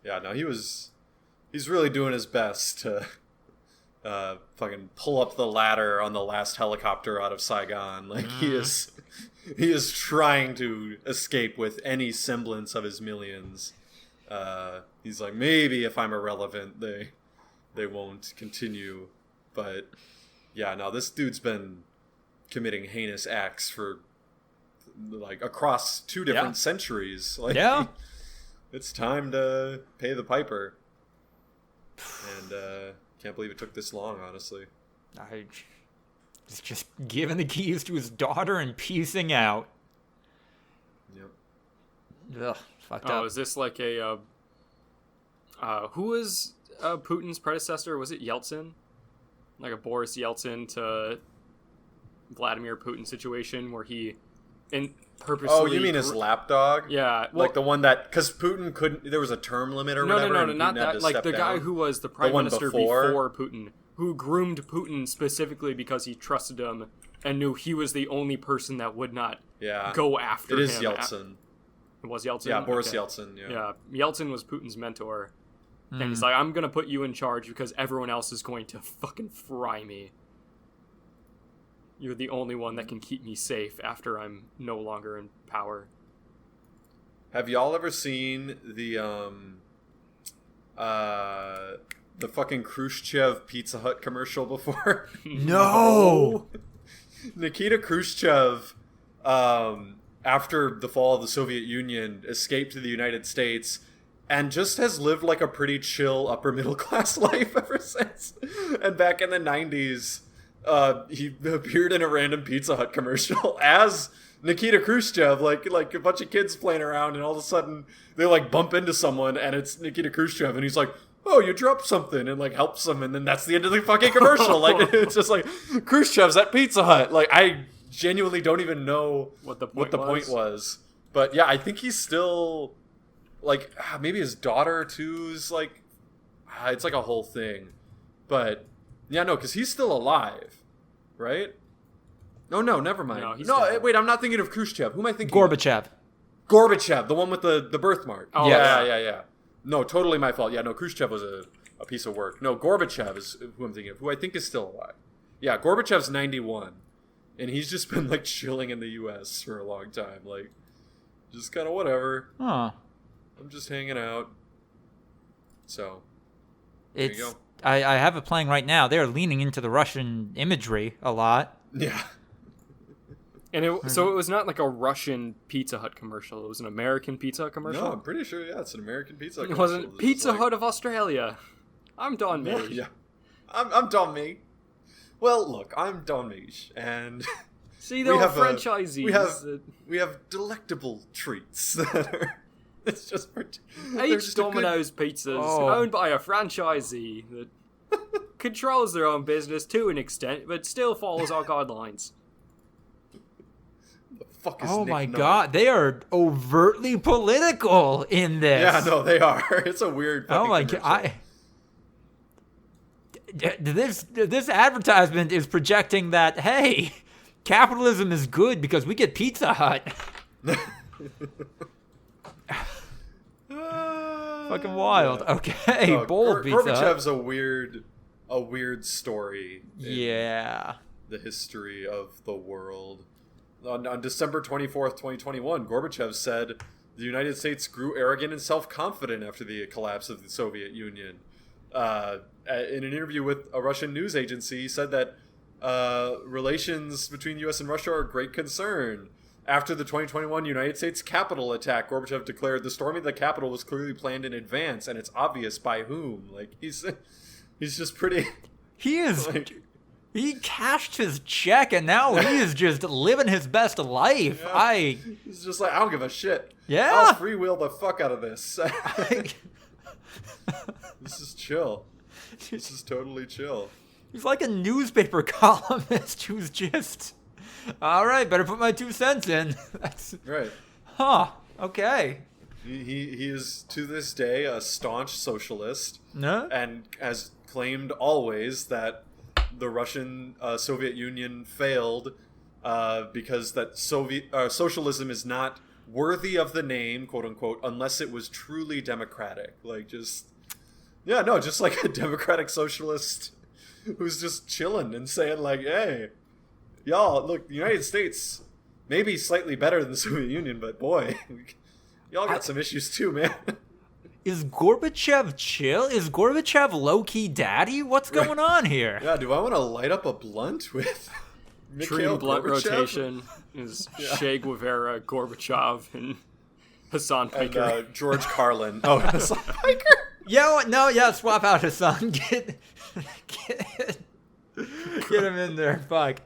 S3: Yeah, no, he's really doing his best to fucking pull up the ladder on the last helicopter out of Saigon. Like, he is trying to escape with any semblance of his millions. He's like, maybe if I'm irrelevant, they won't continue. But yeah, no, this dude's been committing heinous acts for like across 2 different centuries. Like,
S1: yeah.
S3: It's time to pay the piper. And can't believe it took this long, honestly.
S1: He's just giving the keys to his daughter and piecing out.
S3: Yep.
S1: Ugh, fucked up.
S2: Oh, is this like a... who was Putin's predecessor? Was it Yeltsin? Like a Boris Yeltsin to Vladimir Putin situation where he purposely...
S3: Oh, you mean his lapdog?
S2: Yeah. Well,
S3: like the one that... Because Putin couldn't... There was a term limit or whatever.
S2: No, not that. Like the guy who was the prime minister before Putin, who groomed Putin specifically because he trusted him and knew he was the only person that would not go after him.
S3: It is Yeltsin.
S2: It was Yeltsin?
S3: Yeah, Boris Yeltsin,
S2: Yeah, Yeltsin was Putin's mentor. And he's like, I'm going to put you in charge because everyone else is going to fucking fry me. You're the only one that can keep me safe after I'm no longer in power.
S3: Have y'all ever seen the fucking Khrushchev Pizza Hut commercial before?
S1: No!
S3: Nikita Khrushchev, after the fall of the Soviet Union, escaped to the United States and just has lived like a pretty chill upper middle class life ever since. And back in the 90s, he appeared in a random Pizza Hut commercial as Nikita Khrushchev, like a bunch of kids playing around, and all of a sudden they like bump into someone and it's Nikita Khrushchev, and he's like, oh, you dropped something, and like helps them, and then that's the end of the fucking commercial. Like, it's just like, Khrushchev's at Pizza Hut. Like, I genuinely don't even know what the point was. But yeah, I think he's still like, maybe his daughter too's like, it's like a whole thing. But yeah, no, because he's still alive, right? Oh, no, never mind. No, wait, I'm not thinking of Khrushchev. Who am I thinking
S1: Gorbachev.
S3: of? Gorbachev, the one with the birthmark.
S2: Oh,
S3: yeah. No, totally my fault. Yeah, no, Khrushchev was a piece of work. No, Gorbachev is who I'm thinking of, who I think is still alive. Yeah, Gorbachev's 91, and he's just been, like, chilling in the U.S. for a long time. Like, just kind of whatever.
S1: Huh.
S3: I'm just hanging out. So,
S1: there you go. I have it playing right now. They're leaning into the Russian imagery a lot.
S3: Yeah.
S2: And so it was not like a Russian Pizza Hut commercial. It was an American Pizza Hut commercial?
S3: No, I'm pretty sure, yeah, it's an American Pizza Hut
S2: commercial. It wasn't Pizza Hut of Australia. I'm Don Meij.
S3: Yeah. I'm Don Meij. Well, look, I'm Don Meij, and...
S2: See, there are franchisees.
S3: We have delectable treats that are... It's just...
S2: H Domino's Pizzas, owned by a franchisee that controls their own business to an extent, but still follows our guidelines.
S3: fuck is
S1: Oh
S3: Nick
S1: my
S3: Nolte?
S1: god, they are overtly political in this.
S3: Yeah, no, they are. It's a weird fucking
S1: Oh my
S3: commercial.
S1: god. This advertisement is projecting that, hey, capitalism is good because we get Pizza Hut. Fucking wild.
S3: Yeah.
S1: Okay, bold Pizza Hut.
S3: Gorbachev's a weird story.
S1: Yeah.
S3: The history of the world. On December 24th, 2021, Gorbachev said the United States grew arrogant and self-confident after the collapse of the Soviet Union. In an interview with a Russian news agency, he said that relations between the U.S. and Russia are a great concern. After the 2021 United States Capitol attack, Gorbachev declared the storming of the Capitol was clearly planned in advance, and it's obvious by whom. Like, he's just pretty...
S1: He is... He cashed his check, and now he is just living his best life.
S3: Yeah. He's just like, I don't give a shit.
S1: Yeah.
S3: I'll freewheel the fuck out of this. This is chill. This is totally chill.
S1: He's like a newspaper columnist who's just... All right, better put my 2 cents in. That's
S3: right.
S1: Huh. Okay.
S3: He is, to this day, a staunch socialist.
S1: No?
S3: And has claimed always that the Russian Soviet Union failed because that socialism is not worthy of the name, quote unquote, unless it was truly democratic. Like, just like a democratic socialist who's just chilling and saying, like, hey, y'all, look, the United States may be slightly better than the Soviet Union, but boy, y'all got some issues too, man.
S1: Is Gorbachev chill? Is Gorbachev low-key daddy? What's going on here?
S3: Yeah, do I want to light up a blunt with
S2: Dream blunt
S3: Gorbachev?
S2: rotation is Che Guevara, Gorbachev, and Hassan Piker.
S3: And George Carlin. Oh, Hassan Piker?
S1: Swap out Hassan. Get him in there. Fuck.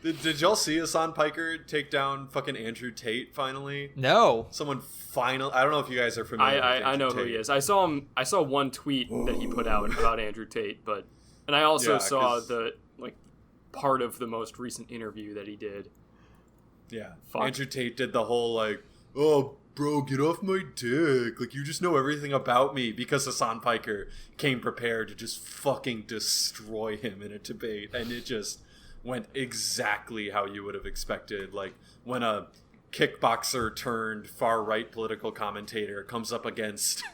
S3: Did y'all see Hassan Piker take down fucking Andrew Tate finally?
S1: No.
S3: Someone finally... I don't know if you guys are familiar with
S2: I know
S3: Andrew
S2: who he
S3: Tate.
S2: is. I saw one tweet that he put out about Andrew Tate, and I also saw the part of the most recent interview that he did.
S3: Yeah.
S2: Fuck.
S3: Andrew Tate did the whole like, oh, bro, get off my dick. Like, you just know everything about me, because Hassan Piker came prepared to just fucking destroy him in a debate. And it just went exactly how you would have expected. Like, when a kickboxer turned far-right political commentator comes up against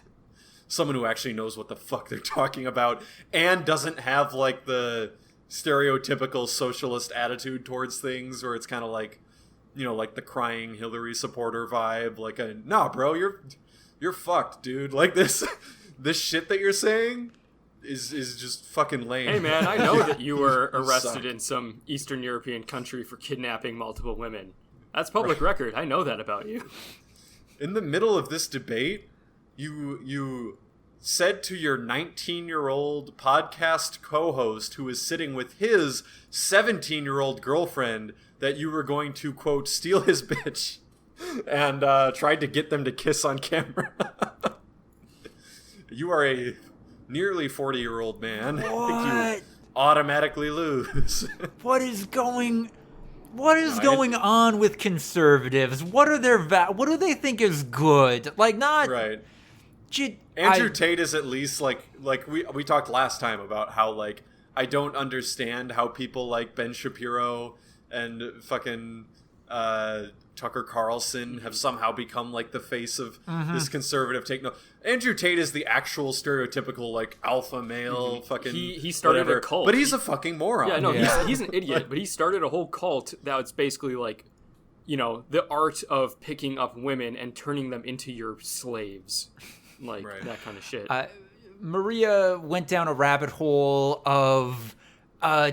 S3: someone who actually knows what the fuck they're talking about and doesn't have, like, the stereotypical socialist attitude towards things, where it's kind of like, you know, like the crying Hillary supporter vibe, like a, nah, bro, you're fucked, dude. Like, this shit that you're saying is just fucking lame.
S2: Hey man, I know that you were arrested in some Eastern European country for kidnapping multiple women. That's public record. I know that about you.
S3: In the middle of this debate, you said to your 19-year-old podcast co-host who is sitting with his 17-year-old girlfriend that you were going to, quote, steal his bitch, and tried to get them to kiss on camera. You are a nearly 40-year-old man.
S1: What?
S3: I think you automatically lose.
S1: What is going on with conservatives? What are their what do they think is good? Like, not
S3: right. Andrew Tate is at least like we talked last time about how, like, I don't understand how people like Ben Shapiro and fucking Tucker Carlson have somehow become like the face of this conservative take. No, Andrew Tate is the actual stereotypical like alpha male fucking.
S2: He started
S3: whatever,
S2: a cult,
S3: but he's a fucking moron.
S2: Yeah, no, he's an idiot. But he started a whole cult that's basically like, you know, the art of picking up women and turning them into your slaves. Like, that kind of shit.
S1: Maria went down a rabbit hole of a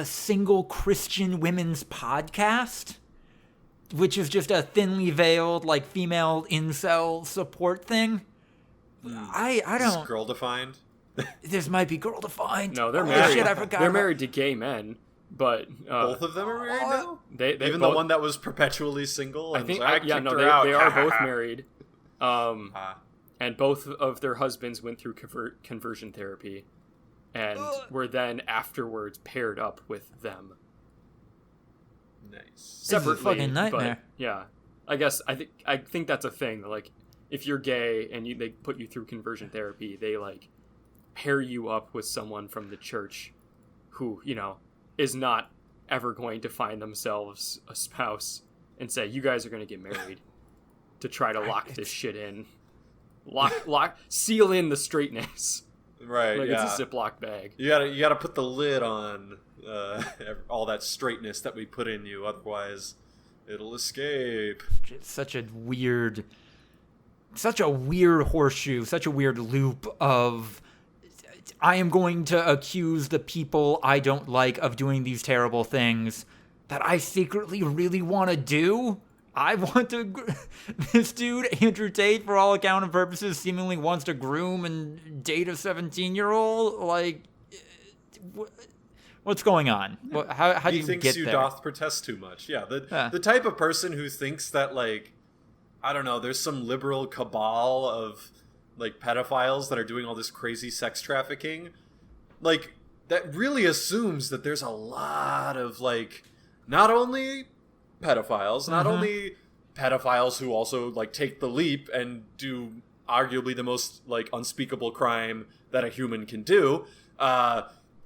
S1: single Christian women's podcast, which is just a thinly veiled, like, female incel support thing. I don't...
S3: Is this girl defined?
S1: This might be girl defined.
S2: No, they're married.
S1: Shit, I forgot.
S2: They're married to gay men, but
S3: both of them are married now.
S2: They
S3: even
S2: both,
S3: the one that was perpetually single.
S2: I think.
S3: I
S2: They
S3: out.
S2: are both married. And both of their husbands went through conversion therapy, and were then afterwards paired up with them.
S3: Nice.
S2: Separately,
S1: this is a fucking nightmare.
S2: But, yeah, I think that's a thing. Like, if you're gay and they put you through conversion therapy, they like pair you up with someone from the church who, you know, is not ever going to find themselves a spouse and say, you guys are going to get married, to try to lock this shit in. Seal in the straightness.
S3: Right,
S2: like
S3: yeah.
S2: It's a Ziploc bag.
S3: You gotta put the lid on all that straightness that we put in you, otherwise it'll escape.
S1: It's such a weird horseshoe, such a weird loop of, I am going to accuse the people I don't like of doing these terrible things that I secretly really want to do. I want to... This dude, Andrew Tate, for all account and purposes, seemingly wants to groom and date a 17-year-old. Like, what's going on? How do you get there?
S3: He thinks you doth protest too much. Yeah, the type of person who thinks that, like, I don't know, there's some liberal cabal of, like, pedophiles that are doing all this crazy sex trafficking. Like, that really assumes that there's a lot of, like, not only pedophiles, not only pedophiles who also, like, take the leap and do arguably the most, like, unspeakable crime that a human can do,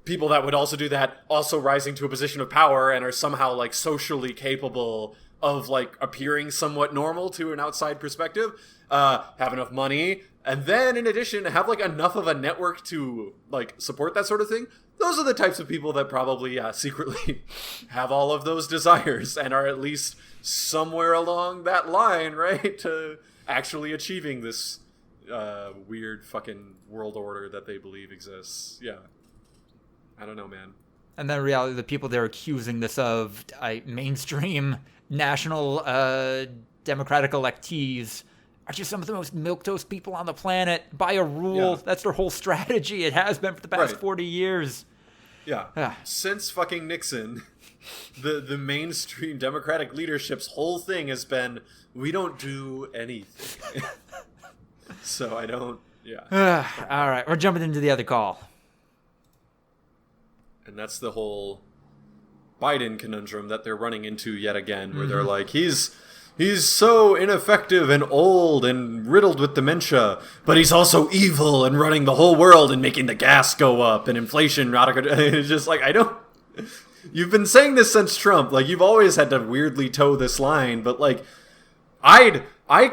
S3: people that would also do that also rising to a position of power and are somehow, like, socially capable of, like, appearing somewhat normal to an outside perspective, have enough money, and then in addition have, like, enough of a network to, like, support that sort of thing. Those are the types of people that probably secretly have all of those desires and are at least somewhere along that line, right, to actually achieving this weird fucking world order that they believe exists. Yeah. I don't know, man.
S1: And then in reality, the people they're accusing this of, mainstream national Democratic electees, are just some of the most milquetoast people on the planet. By a rule, that's their whole strategy. It has been for the past 40 years.
S3: Yeah. Since fucking Nixon, the mainstream Democratic leadership's whole thing has been, we don't do anything. So I don't,
S1: All right, we're jumping into the other call.
S3: And that's the whole Biden conundrum that they're running into yet again, where they're like, he's so ineffective and old and riddled with dementia, but he's also evil and running the whole world and making the gas go up and inflation. It's just like, you've been saying this since Trump. Like, you've always had to weirdly toe this line, but like, I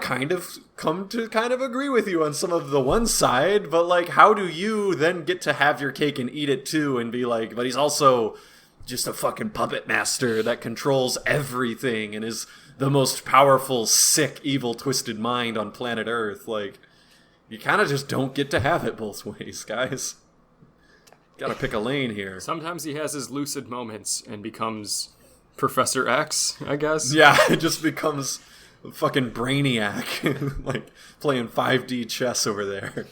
S3: kind of come to kind of agree with you on some of the one side, but like, how do you then get to have your cake and eat it too and be like, but he's also just a fucking puppet master that controls everything and is the most powerful, sick, evil, twisted mind on planet Earth. Like, you kind of just don't get to have it both ways, guys. Gotta pick a lane here.
S2: Sometimes he has his lucid moments and becomes Professor X, I guess.
S3: Yeah, it just becomes fucking Brainiac, like playing 5D chess over there.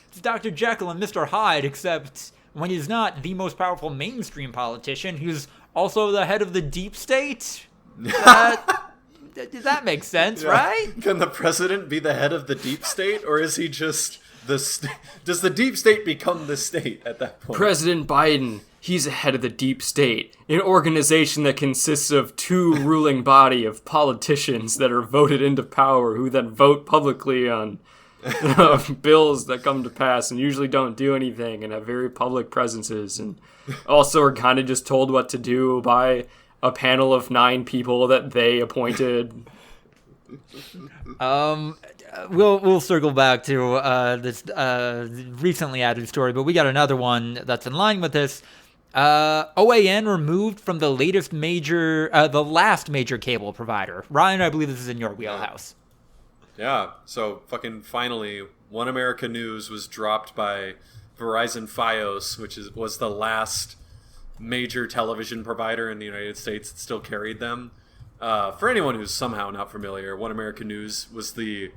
S1: It's Dr. Jekyll and Mr. Hyde, except when he's not the most powerful mainstream politician, he's also the head of the deep state. That makes sense, right?
S3: Can the president be the head of the deep state, or is he just the does the deep state become the state at that point?
S2: President Biden, he's the head of the deep state, an organization that consists of two ruling body of politicians that are voted into power, who then vote publicly on bills that come to pass and usually don't do anything and have very public presences, and also are kind of just told what to do by a panel of 9 people that they appointed.
S1: We'll circle back to this recently added story, but we got another one that's in line with this. OAN removed from the last major cable provider. Ryan, I believe this is in your wheelhouse.
S3: Yeah, so fucking finally, One America News was dropped by Verizon Fios, which was the last major television provider in the United States that still carried them. For anyone who's somehow not familiar, One America News was the,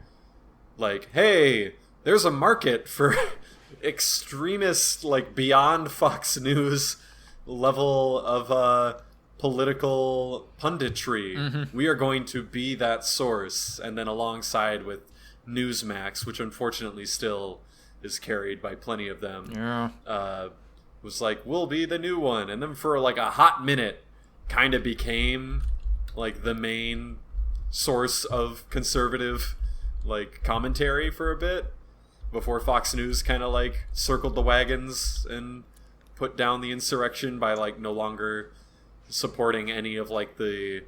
S3: like, hey, there's a market for extremist, like, beyond Fox News level of political punditry. We are going to be that source. And then alongside with Newsmax, which unfortunately still is carried by plenty of them, was like, we'll be the new one. And then for like a hot minute, kind of became like the main source of conservative like commentary for a bit before Fox News kind of like circled the wagons and put down the insurrection by like no longer supporting any of like the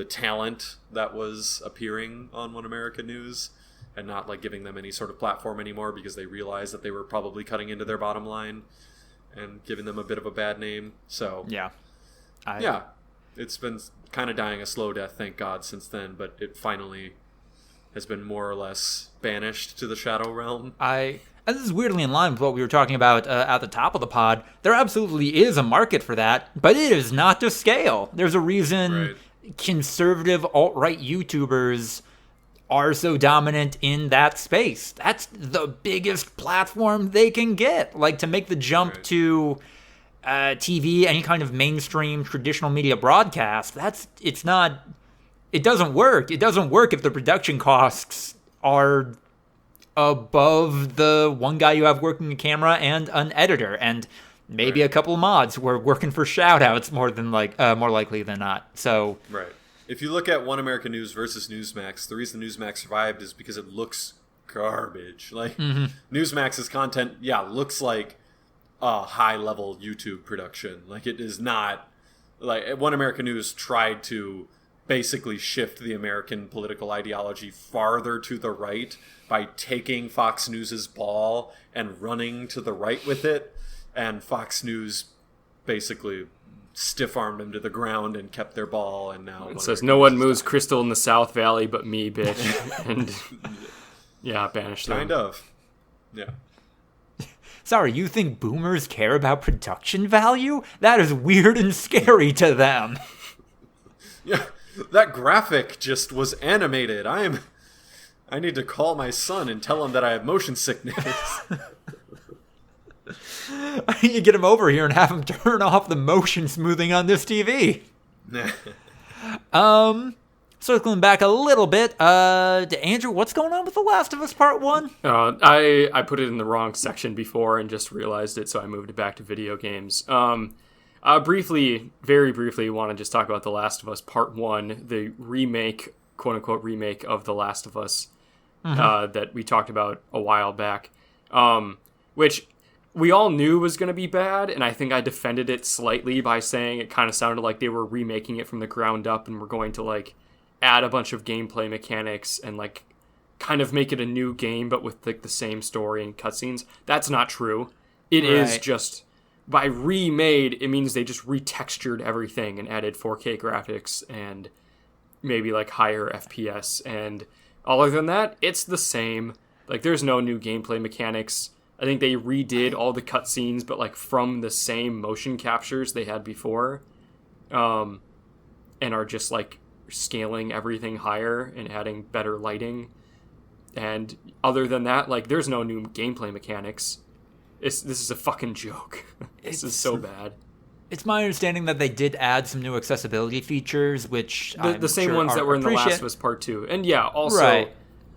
S3: talent that was appearing on One America News and not like giving them any sort of platform anymore because they realized that they were probably cutting into their bottom line and giving them a bit of a bad name. So yeah, it's been kind of dying a slow death, thank God, since then, but it finally has been more or less banished to the shadow realm.
S1: And this is weirdly in line with what we were talking about at the top of the pod. There absolutely is a market for that, but it is not to scale. There's a reason conservative alt-right YouTubers are so dominant in that space. That's the biggest platform they can get. Like, to make the jump to TV, any kind of mainstream traditional media broadcast, it doesn't work. It doesn't work if the production costs are above the one guy you have working a camera and an editor and maybe a couple of mods who are working for shout-outs more likely than not. So
S3: if you look at One America News versus Newsmax, the reason Newsmax survived is because it looks garbage. Like Newsmax's content, looks like a high-level YouTube production. Like, it is not like One America News tried to basically shift the American political ideology farther to the right by taking Fox News's ball and running to the right with it, and Fox News basically stiff-armed them to the ground and kept their ball, and now
S2: it says no one moves crystal in the South Valley but me, bitch. And banished them.
S3: Kind of. Yeah.
S1: Sorry, you think boomers care about production value? That is weird and scary to them.
S3: Yeah, that graphic just was animated. I need to call my son and tell him that I have motion sickness.
S1: I need to get him over here and have him turn off the motion smoothing on this TV. Circling back a little bit, Andrew, what's going on with The Last of Us Part 1?
S2: I put it in the wrong section before and just realized it, so I moved it back to video games. Very briefly, want to just talk about The Last of Us Part 1, the remake, quote-unquote remake of The Last of Us that we talked about a while back, which we all knew was going to be bad, and I think I defended it slightly by saying it kind of sounded like they were remaking it from the ground up and were going to, like, add a bunch of gameplay mechanics and, like, kind of make it a new game, but with, like, the same story and cutscenes. That's not true. It is just, by remade, it means they just retextured everything and added 4K graphics and maybe, like, higher FPS. And other than that, it's the same. Like, there's no new gameplay mechanics. I think they redid all the cutscenes, but, like, from the same motion captures they had before. And are just, like, scaling everything higher and adding better lighting. And other than that, like, there's no new gameplay mechanics. This is a fucking joke. This is so bad.
S1: It's my understanding that they did add some new accessibility features, which
S2: the same ones that were in The Last of Us Part 2. And also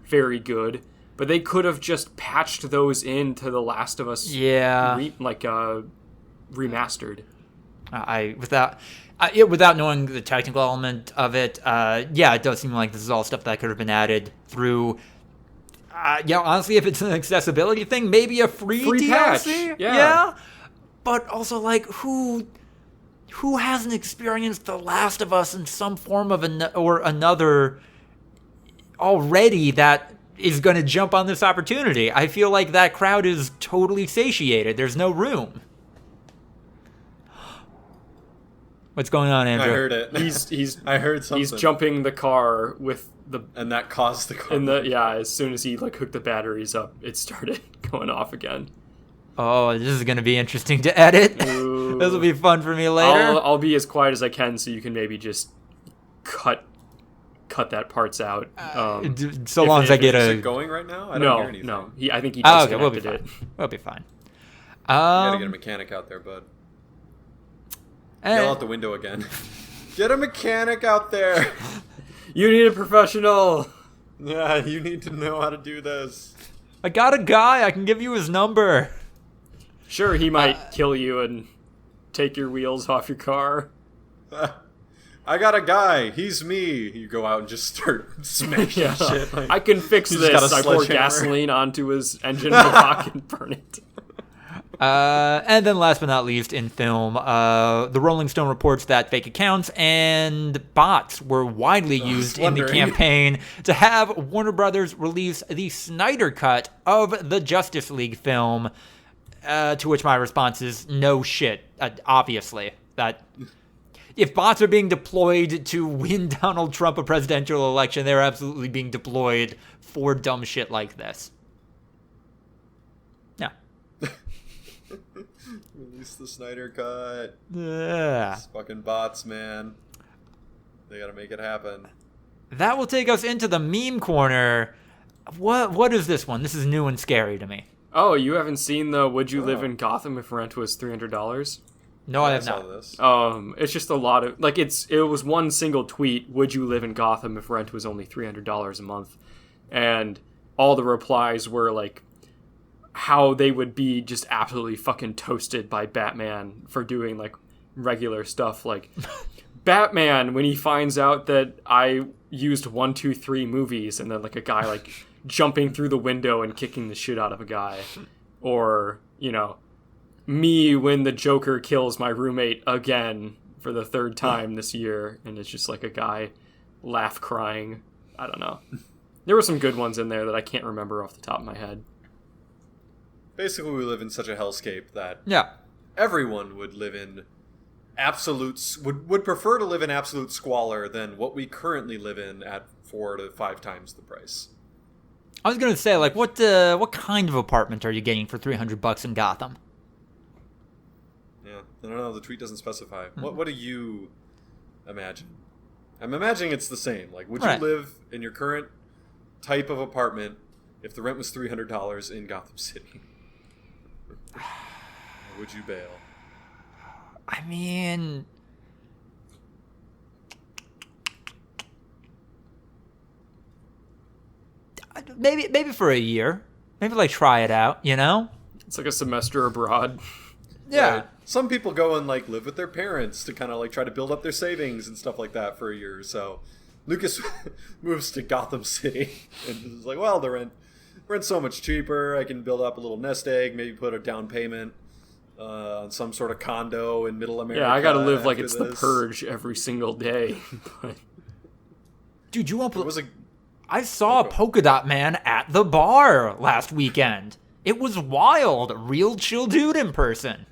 S2: very good. But they could have just patched those into The Last of Us remastered. Without knowing the technical element of it, it does seem like this is all stuff that could have been added through. Honestly, if it's an accessibility thing, maybe a free DLC. Patch. Yeah.
S1: But also, like, who hasn't experienced The Last of Us in some form of another already that is going to jump on this opportunity? I feel like that crowd is totally satiated. There's no room. What's going on, Andrew?
S3: I heard it. I heard something.
S2: He's jumping the car with
S3: and that caused the car.
S2: As soon as he hooked the batteries up, it started going off again.
S1: Oh, this is going to be interesting to edit. This will be fun for me later.
S2: I'll be as quiet as I can, so you can maybe just cut that parts out.
S1: So long as I get
S3: Is it going right now? I don't hear anything.
S2: No. I think he disconnected it.
S1: We'll be fine.
S3: You gotta get a mechanic out there, bud. Yell out the window again. Get a mechanic out there.
S2: You need a professional.
S3: Yeah, you need to know how to do this.
S1: I got a guy. I can give you his number.
S2: Sure, he might kill you and take your wheels off your car.
S3: I got a guy. He's me. You go out and just start smashing shit. Like,
S2: I can fix this. I pour gasoline onto his engine block and burn it.
S1: And then last but not least in film, the Rolling Stone reports that fake accounts and bots were widely used in the campaign to have Warner Brothers release the Snyder Cut of the Justice League film, to which my response is no shit, obviously. That if bots are being deployed to win Donald Trump a presidential election, they're absolutely being deployed for dumb shit like this. Yeah.
S3: Release the Snyder Cut.
S1: Yeah.
S3: These fucking bots, man. They gotta make it happen.
S1: That will take us into the meme corner. What is this one? This is new and scary to me.
S2: Oh, you haven't seen the Would You Live in Gotham if rent was $300?
S1: No, I have not.
S3: This.
S2: It's just a lot of like it was one single tweet. Would you live in Gotham if rent was only $300 a month? And all the replies were like how they would be just absolutely fucking toasted by Batman for doing like regular stuff. Like Batman when he finds out that I used 1, 2, 3 movies, and then like a guy like jumping through the window and kicking the shit out of a guy, or me when the Joker kills my roommate again for the 3rd time this year, and it's just like a guy laugh crying. I don't know. There were some good ones in there that I can't remember off the top of my head.
S3: Basically, we live in such a hellscape that everyone would live in would prefer to live in absolute squalor than what we currently live in at 4 to 5 times the price.
S1: I was gonna say, like, what kind of apartment are you getting for $300 in Gotham?
S3: Yeah, I don't know. The tweet doesn't specify. What do you imagine? I'm imagining it's the same. Like, would you live in your current type of apartment if the rent was $300 in Gotham City? Or would you bail?
S1: I mean, maybe for a year. Maybe like try it out,
S2: It's like a semester abroad.
S1: Yeah.
S3: Right. Some people go and like live with their parents to kind of like try to build up their savings and stuff like that for a year or so. Lucas moves to Gotham City and is like, well, the rent's so much cheaper. I can build up a little nest egg, maybe put a down payment on some sort of condo in Middle America.
S2: Yeah, I gotta live like it's the Purge every single day.
S1: Dude, you won't believe... I saw a polka dot man at the bar last weekend. It was wild. Real chill dude in person.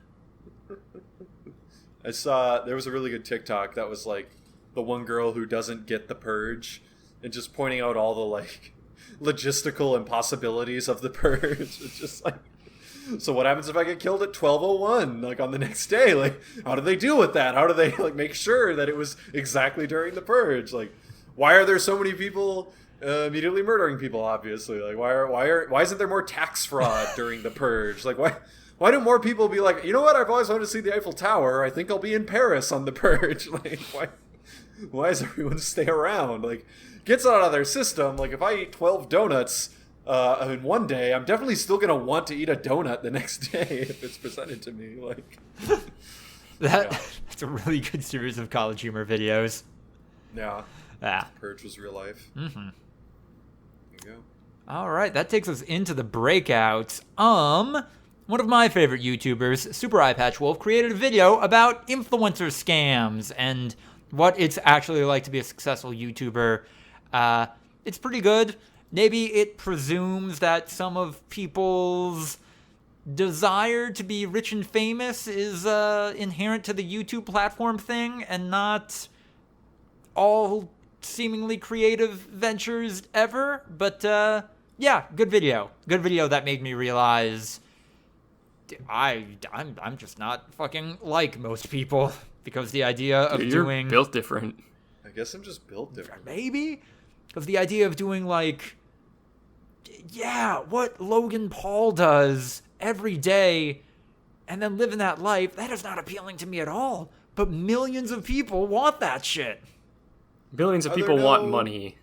S3: I saw there was a really good TikTok that was like the one girl who doesn't get the Purge and just pointing out all the like logistical impossibilities of the Purge. It's just like, so what happens if I get killed at 12:01 like on the next day? Like, how do they deal with that? How do they like make sure that it was exactly during the Purge? Like, why are there so many people immediately murdering people? Obviously, like why isn't there more tax fraud during the Purge? Like, why don't more people be like, you know what? I've always wanted to see the Eiffel Tower. I think I'll be in Paris on the Purge. Like, why does everyone stay around? Like, gets it out of their system. Like, if I eat 12 donuts in one day, I'm definitely still gonna want to eat a donut the next day if it's presented to me. Like,
S1: that's a really good series of college humor videos.
S3: Yeah.
S1: Yeah.
S3: Purge was real life.
S1: Mm-hmm.
S3: There you go.
S1: All right, that takes us into the breakouts. One of my favorite YouTubers, Super Eye Patch Wolf, created a video about influencer scams and what it's actually like to be a successful YouTuber. It's pretty good. Maybe it presumes that some of people's desire to be rich and famous is inherent to the YouTube platform thing and not all seemingly creative ventures ever. But yeah, good video. Good video that made me realize I'm just not fucking like most people, because the idea of
S2: you're built different.
S3: I guess I'm just built different.
S1: Maybe? Because the idea of doing like, what Logan Paul does every day and then living that life, that is not appealing to me at all. But millions of people want that shit.
S2: Billions of people want money.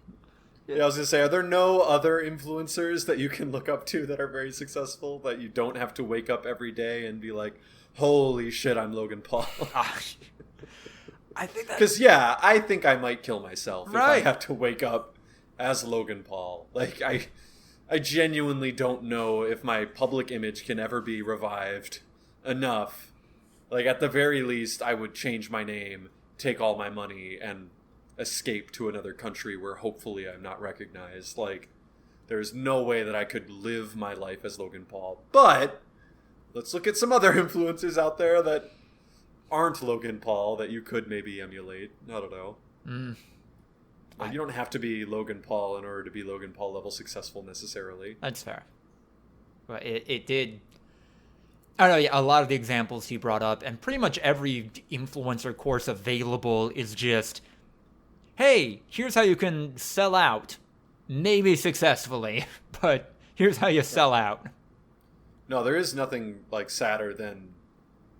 S3: Yeah, I was going to say, are there no other influencers that you can look up to that are very successful that you don't have to wake up every day and be like, holy shit, I'm Logan Paul?
S1: I think that...
S3: Because, I think I might kill myself if I
S1: Right.
S3: have to wake up as Logan Paul. Like, I genuinely don't know if my public image can ever be revived enough. Like, at the very least, I would change my name, take all my money, and escape to another country where hopefully I'm not recognized. Like, there's no way that I could live my life as Logan Paul. But let's look at some other influencers out there that aren't Logan Paul that you could maybe emulate. I don't know. Like, you don't have to be Logan Paul in order to be Logan Paul level successful necessarily.
S1: That's fair. But it did... I don't know, yeah, a lot of the examples he brought up, and pretty much every influencer course available is just, hey, here's how you can sell out. Maybe successfully, but here's how you sell out.
S3: No, there is nothing like sadder than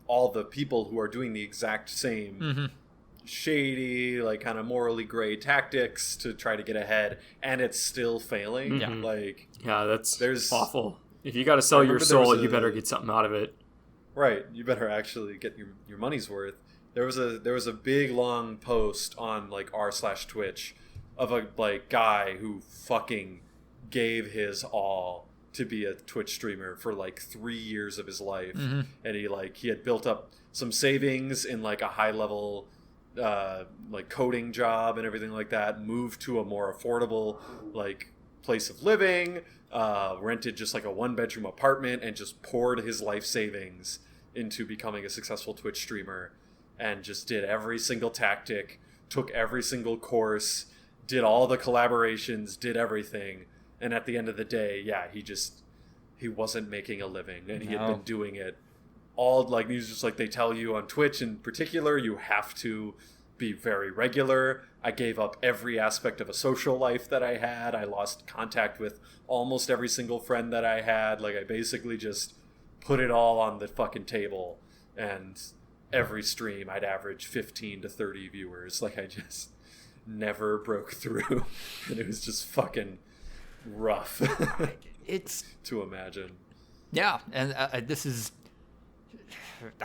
S3: all the people who are doing the exact same shady, like kind of morally gray tactics to try to get ahead, and it's still failing.
S1: Yeah.
S3: Like,
S2: there's awful. If you got to sell your soul, you better get something out of it.
S3: Right, you better actually get your money's worth. There was a big long post on like r/Twitch of a like guy who fucking gave his all to be a Twitch streamer for like 3 years of his life, and he had built up some savings in like a high level like coding job and everything like that, moved to a more affordable like place of living, rented just like a 1-bedroom apartment, and just poured his life savings into becoming a successful Twitch streamer, and just did every single tactic, took every single course, did all the collaborations, did everything, and at the end of the day, he wasn't making a living, and he had been doing it all, like, he was just like, they tell you on Twitch in particular, you have to be very regular. I gave up every aspect of a social life that I had. I lost contact with almost every single friend that I had. Like, I basically just put it all on the fucking table, and every stream I'd average 15 to 30 viewers. Like, I just never broke through, and it was just fucking rough.
S1: It's
S3: to imagine.
S1: Yeah, and this is...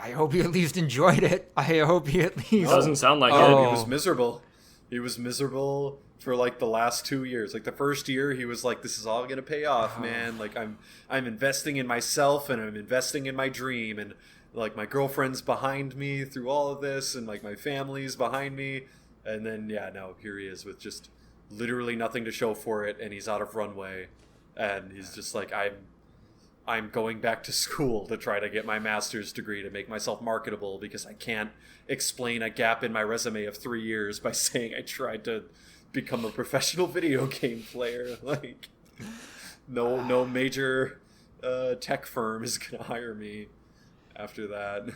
S1: I hope you at least enjoyed it. I hope you at least...
S2: Doesn't sound like
S3: He
S2: it.
S3: was miserable. He was miserable for like the last 2 years. Like the first year, he was like, "This is all gonna pay off, man. Like I'm investing in myself, and I'm investing in my dream, and like my girlfriend's behind me through all of this, and like my family's behind me." And then now here he is with just literally nothing to show for it, and he's out of runway, and he's just like, I'm going back to school to try to get my master's degree to make myself marketable, because I can't explain a gap in my resume of 3 years by saying I tried to become a professional video game player. Like, no major tech firm is gonna hire me after that.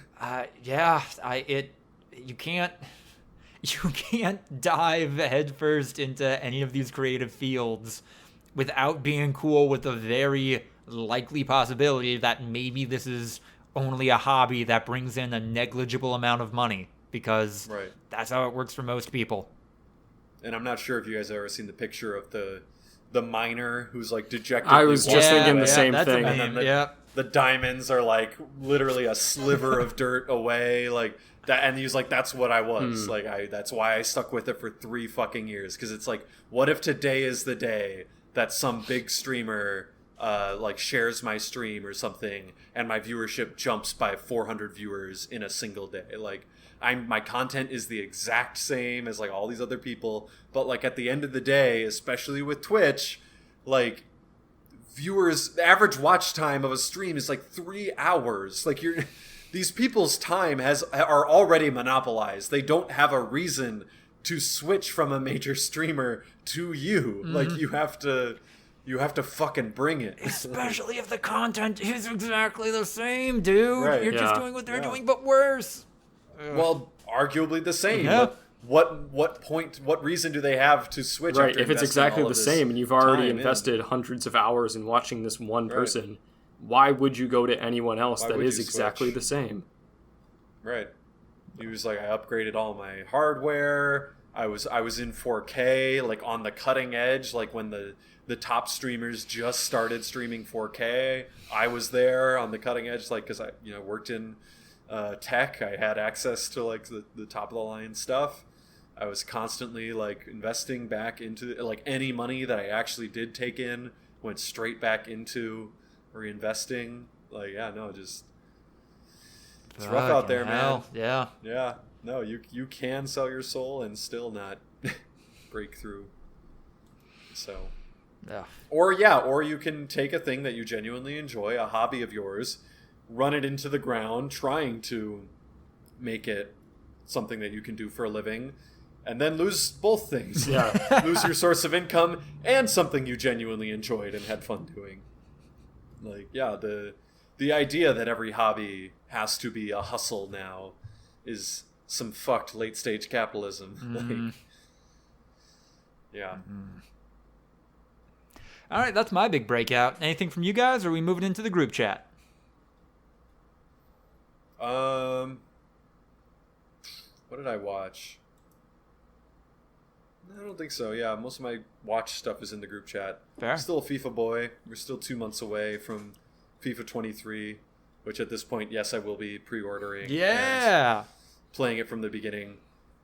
S1: You can't dive headfirst into any of these creative fields without being cool with the very likely possibility that maybe this is only a hobby that brings in a negligible amount of money, because that's how it works for most people.
S3: And I'm not sure if you guys have ever seen the picture of the miner who's like dejected.
S2: I was just thinking the same thing.
S3: And then the diamonds are like literally a sliver of dirt away, like that. And he was like, "That's what I was. That's why I stuck with it for 3 fucking years. Because it's like, what if today is the day that some big streamer like shares my stream or something, and my viewership jumps by 400 viewers in a single day? Like, my content is the exact same as like all these other people, but like at the end of the day, especially with Twitch, like viewers, the average watch time of a stream is like 3 hours. Like these people's time are already monopolized. They don't have a reason to switch from a major streamer to you. Like you have to fucking bring it.
S1: Especially if the content is exactly the same, dude.
S3: Right.
S1: You're just doing what they're doing, but worse.
S3: Well, arguably the same.
S1: Yeah.
S3: But what reason do they have to switch?
S2: Right,
S3: after
S2: if it's
S3: investing
S2: exactly
S3: all
S2: the
S3: of this
S2: same, and you've already
S3: time
S2: invested hundreds of hours in watching this one person, why would you go to anyone else that is exactly
S3: switch?
S2: the same?
S3: Right. He was like, I upgraded all my hardware. I was in 4K, like on the cutting edge, like when the top streamers just started streaming 4K. I was there on the cutting edge, like, because I worked in tech. I had access to like the top of the line stuff. I was constantly like investing back into like any money that I actually did take in went straight back into reinvesting. Like, yeah, no, just it's rough out there, man. Yeah. No, you can sell your soul and still not break through. So,
S1: yeah.
S3: Or you can take a thing that you genuinely enjoy, a hobby of yours, run it into the ground, trying to make it something that you can do for a living, and then lose both things.
S2: Yeah.
S3: Lose your source of income and something you genuinely enjoyed and had fun doing. Like, yeah, the idea that every hobby has to be a hustle now is some fucked late stage capitalism. Like, yeah.
S1: All right, that's my big breakout. Anything from you guys, or are we moving into the group chat?
S3: What did I watch? I don't think so. Yeah, most of my watch stuff is in the group chat.
S1: Fair.
S3: Still a FIFA boy. We're still 2 months away from FIFA 23, which at this point, yes, I will be pre-ordering.
S1: Yeah.
S3: And playing it from the beginning.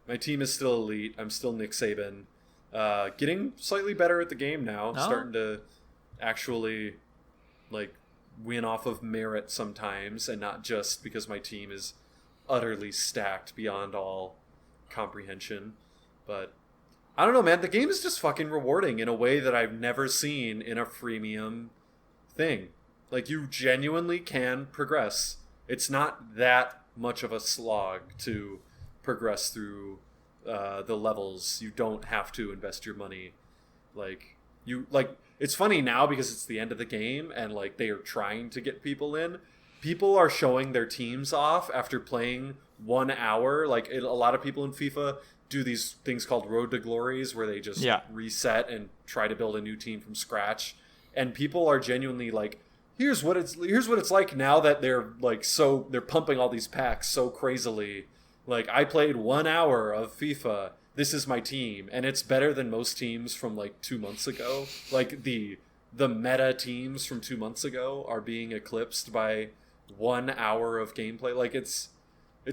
S3: My team is still elite. I'm still Nick Saban. Getting slightly better at the game now.
S1: Oh.
S3: Starting to actually like win off of merit sometimes, and not just because my team is utterly stacked beyond all comprehension. But I don't know, man. The game is just fucking rewarding in a way that I've never seen in a freemium thing. Like, you genuinely can progress. It's not that much of a slog to progress through the levels. You don't have to invest your money. It's funny now because it's the end of the game and like they are trying to get people in. People are showing their teams off after playing 1 hour. Like, a lot of people in FIFA do these things called Road to Glories where they just reset and try to build a new team from scratch. And people are genuinely like, here's what it's like now that they're like, so they're pumping all these packs so crazily. Like, I played 1 hour of FIFA. This is my team, and it's better than most teams from like 2 months ago. Like, the meta teams from 2 months ago are being eclipsed by 1 hour of gameplay. Like, it's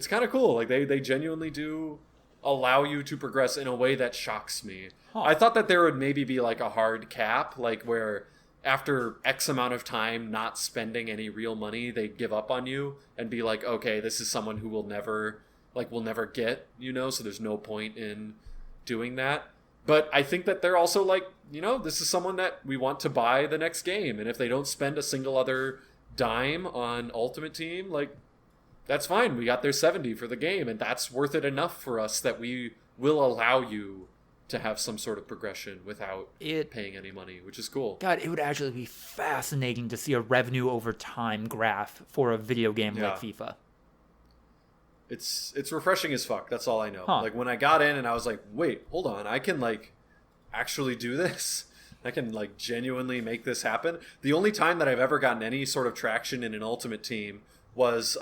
S3: kind of cool. Like, they genuinely do allow you to progress in a way that shocks me. I thought that there would maybe be like a hard cap, like where after X amount of time not spending any real money, they give up on you and be like, okay, this is someone who will never get, so there's no point in doing that. But I think that they're also like, this is someone that we want to buy the next game. And if they don't spend a single other dime on Ultimate Team, like, that's fine. We got their 70 for the game, and that's worth it enough for us that we will allow you to have some sort of progression without paying any money, which is cool.
S1: God, it would actually be fascinating to see a revenue over time graph for a video game like FIFA.
S3: It's refreshing as fuck. That's all I know. Like, when I got in and I was like, wait, hold on, I can like actually do this. I can like genuinely make this happen. The only time that I've ever gotten any sort of traction in an Ultimate Team was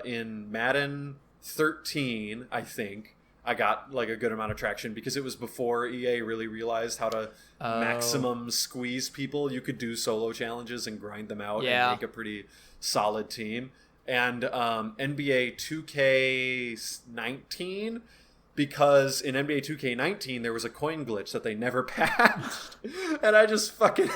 S3: in Madden 13, I think. I got like a good amount of traction because it was before EA really realized how to maximum squeeze people. You could do solo challenges and grind them out and make a pretty solid team. And NBA 2K19, because in NBA 2K19 there was a coin glitch that they never patched, and I just fucking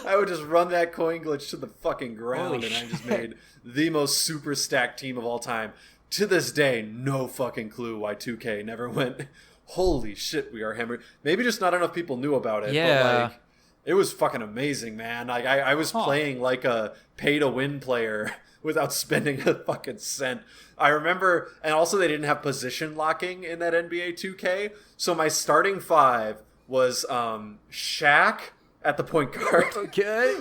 S3: I would just run that coin glitch to the fucking ground. Holy and shit. I just made the most super stacked team of all time. To this day, no fucking clue why 2K never went, holy shit, we are hammered. Maybe just not enough people knew about it.
S1: Yeah.
S3: But like, it was fucking amazing, man. Like, I was playing like a pay-to-win player without spending a fucking cent. I remember, and also they didn't have position locking in that NBA 2K. So my starting five was Shaq at the point guard.
S1: Okay.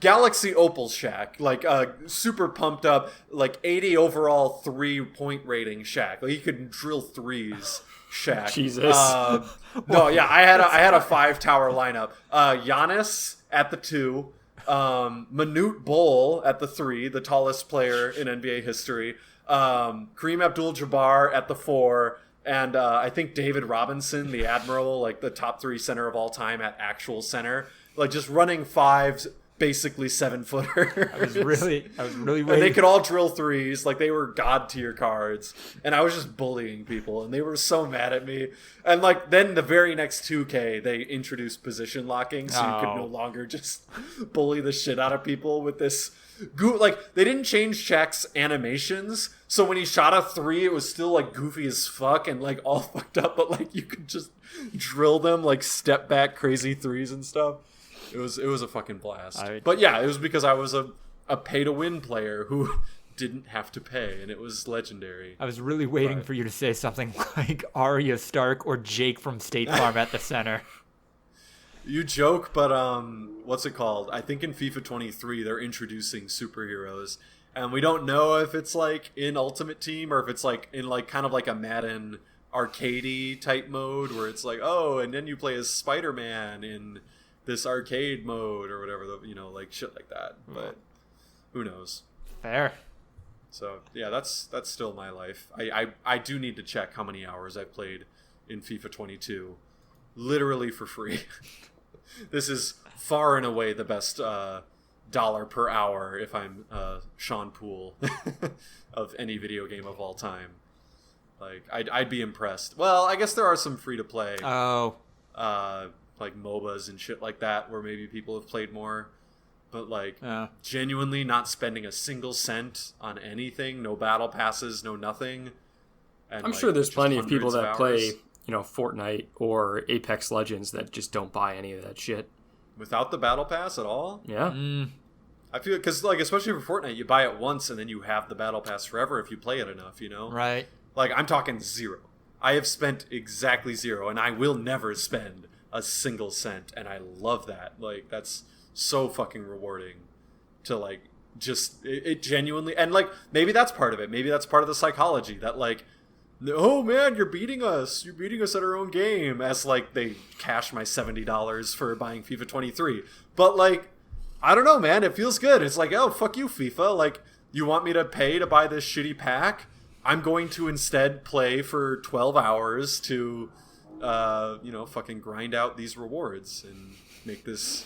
S3: Galaxy Opal Shaq, like super pumped up, like 80 overall 3-point rating Shaq. Like, he could drill threes. Shaq.
S2: Jesus.
S3: No, yeah, I had a 5-tower lineup. Giannis at the 2, Manute Bol at the 3, the tallest player in NBA history. Kareem Abdul-Jabbar at the 4. And I think David Robinson, the Admiral, like the top 3 center of all time at actual center. Like, just running fives basically 7-footers.
S1: I was really waiting.
S3: And they could all drill threes. Like, they were god tier cards. And I was just bullying people. And they were so mad at me. And, like, then the very next 2K, they introduced position locking. So you could no longer just bully the shit out of people with this... Like, they didn't change Shaq's animations. So when he shot a 3, it was still, like, goofy as fuck and, like, all fucked up. But, like, you could just drill them, like, step back crazy 3s and stuff. It was a fucking blast. But yeah, it was because I was a pay-to-win player who didn't have to pay, and it was legendary.
S1: I was really waiting for you to say something like Arya Stark or Jake from State Farm at the center.
S3: You joke, but what's it called? I think in FIFA 23 they're introducing superheroes, and we don't know if it's like in Ultimate Team or if it's like in like kind of like a Madden arcadey type mode where it's like, oh, and then you play as Spider-Man in this arcade mode or whatever, like shit like that. But who knows?
S1: Fair.
S3: So yeah, that's still my life. I do need to check how many hours I've played in FIFA 22, literally for free. This is far and away the best dollar per hour if I'm Sean Poole of any video game of all time. Like I'd be impressed. Well, I guess there are some free to play. Like MOBAs and shit like that where maybe people have played more. But like genuinely not spending a single cent on anything, no battle passes, no nothing. And
S2: I'm sure there's plenty of people that play, Fortnite or Apex Legends that just don't buy any of that shit.
S3: Without the battle pass at all?
S2: Yeah.
S3: I feel because like especially for Fortnite, you buy it once and then you have the battle pass forever if you play it enough,
S1: Right.
S3: Like I'm talking 0. I have spent exactly 0 and I will never spend a single cent, and I love that. Like that's so fucking rewarding to like just it genuinely, and like maybe that's part of it. Maybe that's part of the psychology that like, oh man, you're beating us at our own game, as like they cash my $70 for buying FIFA 23. But like, I don't know, man, it feels good. It's like, oh fuck you, FIFA. Like you want me to pay to buy this shitty pack? I'm going to instead play for 12 hours to fucking grind out these rewards and make this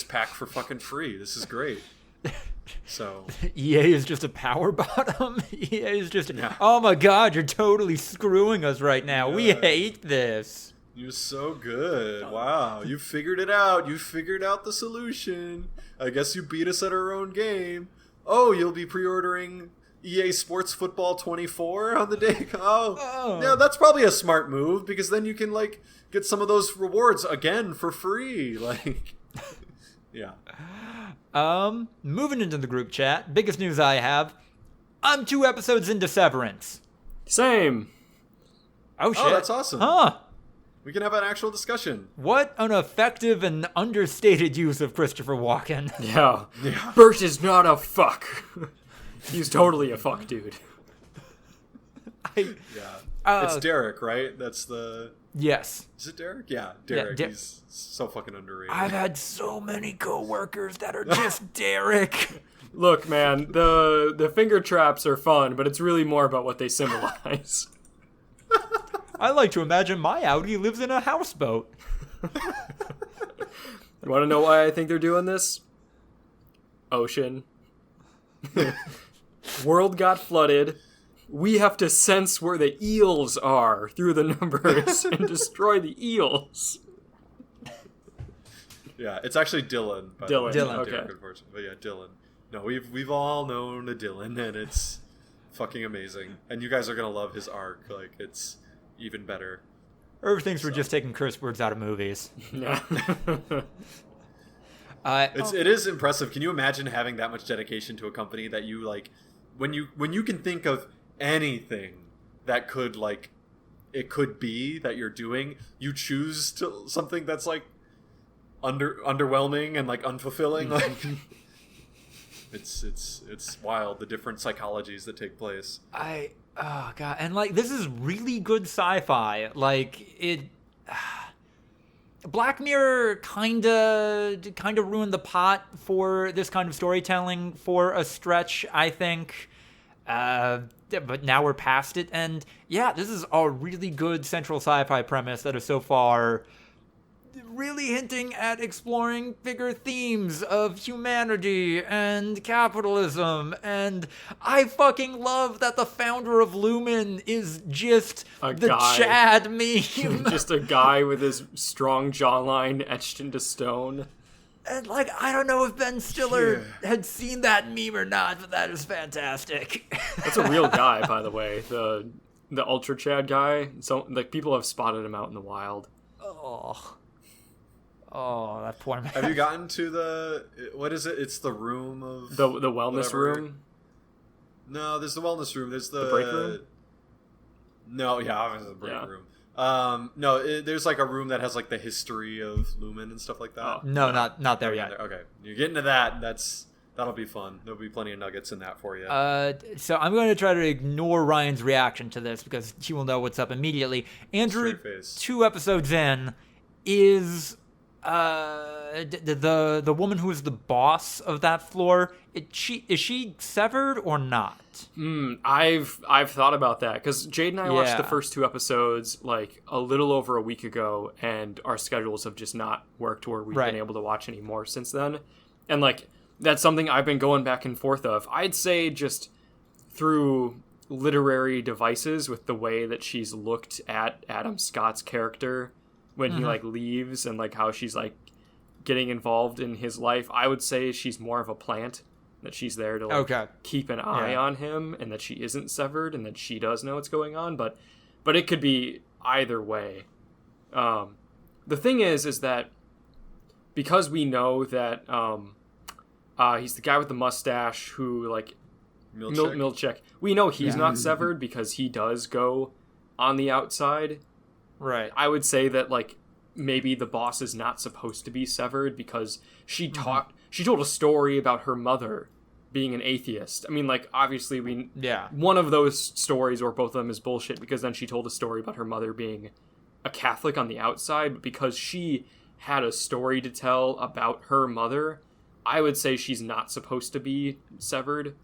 S3: pack for fucking free. This is great. So
S1: EA is just a power bottom. EA is just oh my god, you're totally screwing us right now. We hate this.
S3: You're so good. Wow, you figured it out. You figured out the solution. I guess you beat us at our own game. Oh, you'll be pre-ordering EA Sports Football 24 on the day. Yeah, that's probably a smart move because then you can like get some of those rewards again for free. Like, yeah.
S1: Moving into the group chat, biggest news I have: I'm 2 episodes into Severance.
S2: Same.
S1: Oh shit!
S3: Oh, that's awesome.
S1: Huh?
S3: We can have an actual discussion.
S1: What an effective and understated use of Christopher Walken.
S2: Yeah. Bert is not a fuck. He's totally a fuck dude.
S3: It's Derek, right? That's the...
S1: Yes.
S3: Is it Derek? Yeah, Derek. He's so fucking underrated.
S1: I've had so many coworkers that are just Derek.
S2: Look, man, the finger traps are fun, but it's really more about what they symbolize.
S1: I like to imagine my Audi lives in a houseboat.
S2: You want to know why I think they're doing this? Ocean. World got flooded. We have to sense where the eels are through the numbers and destroy the eels.
S3: Yeah, it's actually Dylan.
S2: Dylan, okay.
S3: Derek, unfortunately. But yeah, Dylan. No, we've all known a Dylan, and it's fucking amazing. And you guys are gonna love his arc. Like, it's even better.
S1: Everything's we're just taking curse words out of movies.
S2: Yeah.
S3: It is impressive. Can you imagine having that much dedication to a company that you like, when you can think of anything that could like it could be that you're doing, you choose to something that's like underwhelming and like unfulfilling. Like it's wild, the different psychologies that take place. Oh god,
S1: and like this is really good sci-fi. Like it Black Mirror kind of ruined the pot for this kind of storytelling for a stretch, I think. But now we're past it, and yeah, this is a really good central sci-fi premise that is so far really hinting at exploring bigger themes of humanity and capitalism. And I fucking love that the founder of Lumen is just the
S2: guy.
S1: Chad meme.
S2: Just a guy with his strong jawline etched into stone.
S1: And, like, I don't know if Ben Stiller had seen that meme or not, but that is fantastic.
S2: That's a real guy, by the way. The Ultra Chad guy. So, like, people have spotted him out in the wild.
S1: Oh, that poor man.
S3: Have you gotten to the, what is it? It's the room of...
S2: The wellness room?
S3: No, there's the wellness room. There's the...
S2: break room?
S3: No, yeah, obviously the break room. There's like a room that has like the history of Lumen and stuff like that.
S1: Oh, no, not there yet.
S3: Okay, you're getting to that. That'll be fun. There'll be plenty of nuggets in that for you.
S1: So I'm going to try to ignore Ryan's reaction to this because he will know what's up immediately. Andrew, 2 episodes in, is the woman who is the boss of that floor. Is she severed or not?
S2: I've thought about that because Jade and I watched the first 2 episodes like a little over a week ago, and our schedules have just not worked where we've been able to watch any more since then. And like that's something I've been going back and forth of. I'd say just through literary devices with the way that she's looked at Adam Scott's character when he like leaves and like how she's like getting involved in his life, I would say she's more of a plant. That she's there to like keep an eye on him, and that she isn't severed, and that she does know what's going on. But it could be either way. The thing is that because we know that he's the guy with the mustache who like Milchek. We know he's not severed because he does go on the outside.
S1: Right.
S2: I would say that like maybe the boss is not supposed to be severed because she told a story about her mother being an atheist. I mean, like, obviously one of those stories or both of them is bullshit because then she told a story about her mother being a Catholic on the outside, but because she had a story to tell about her mother, I would say she's not supposed to be severed.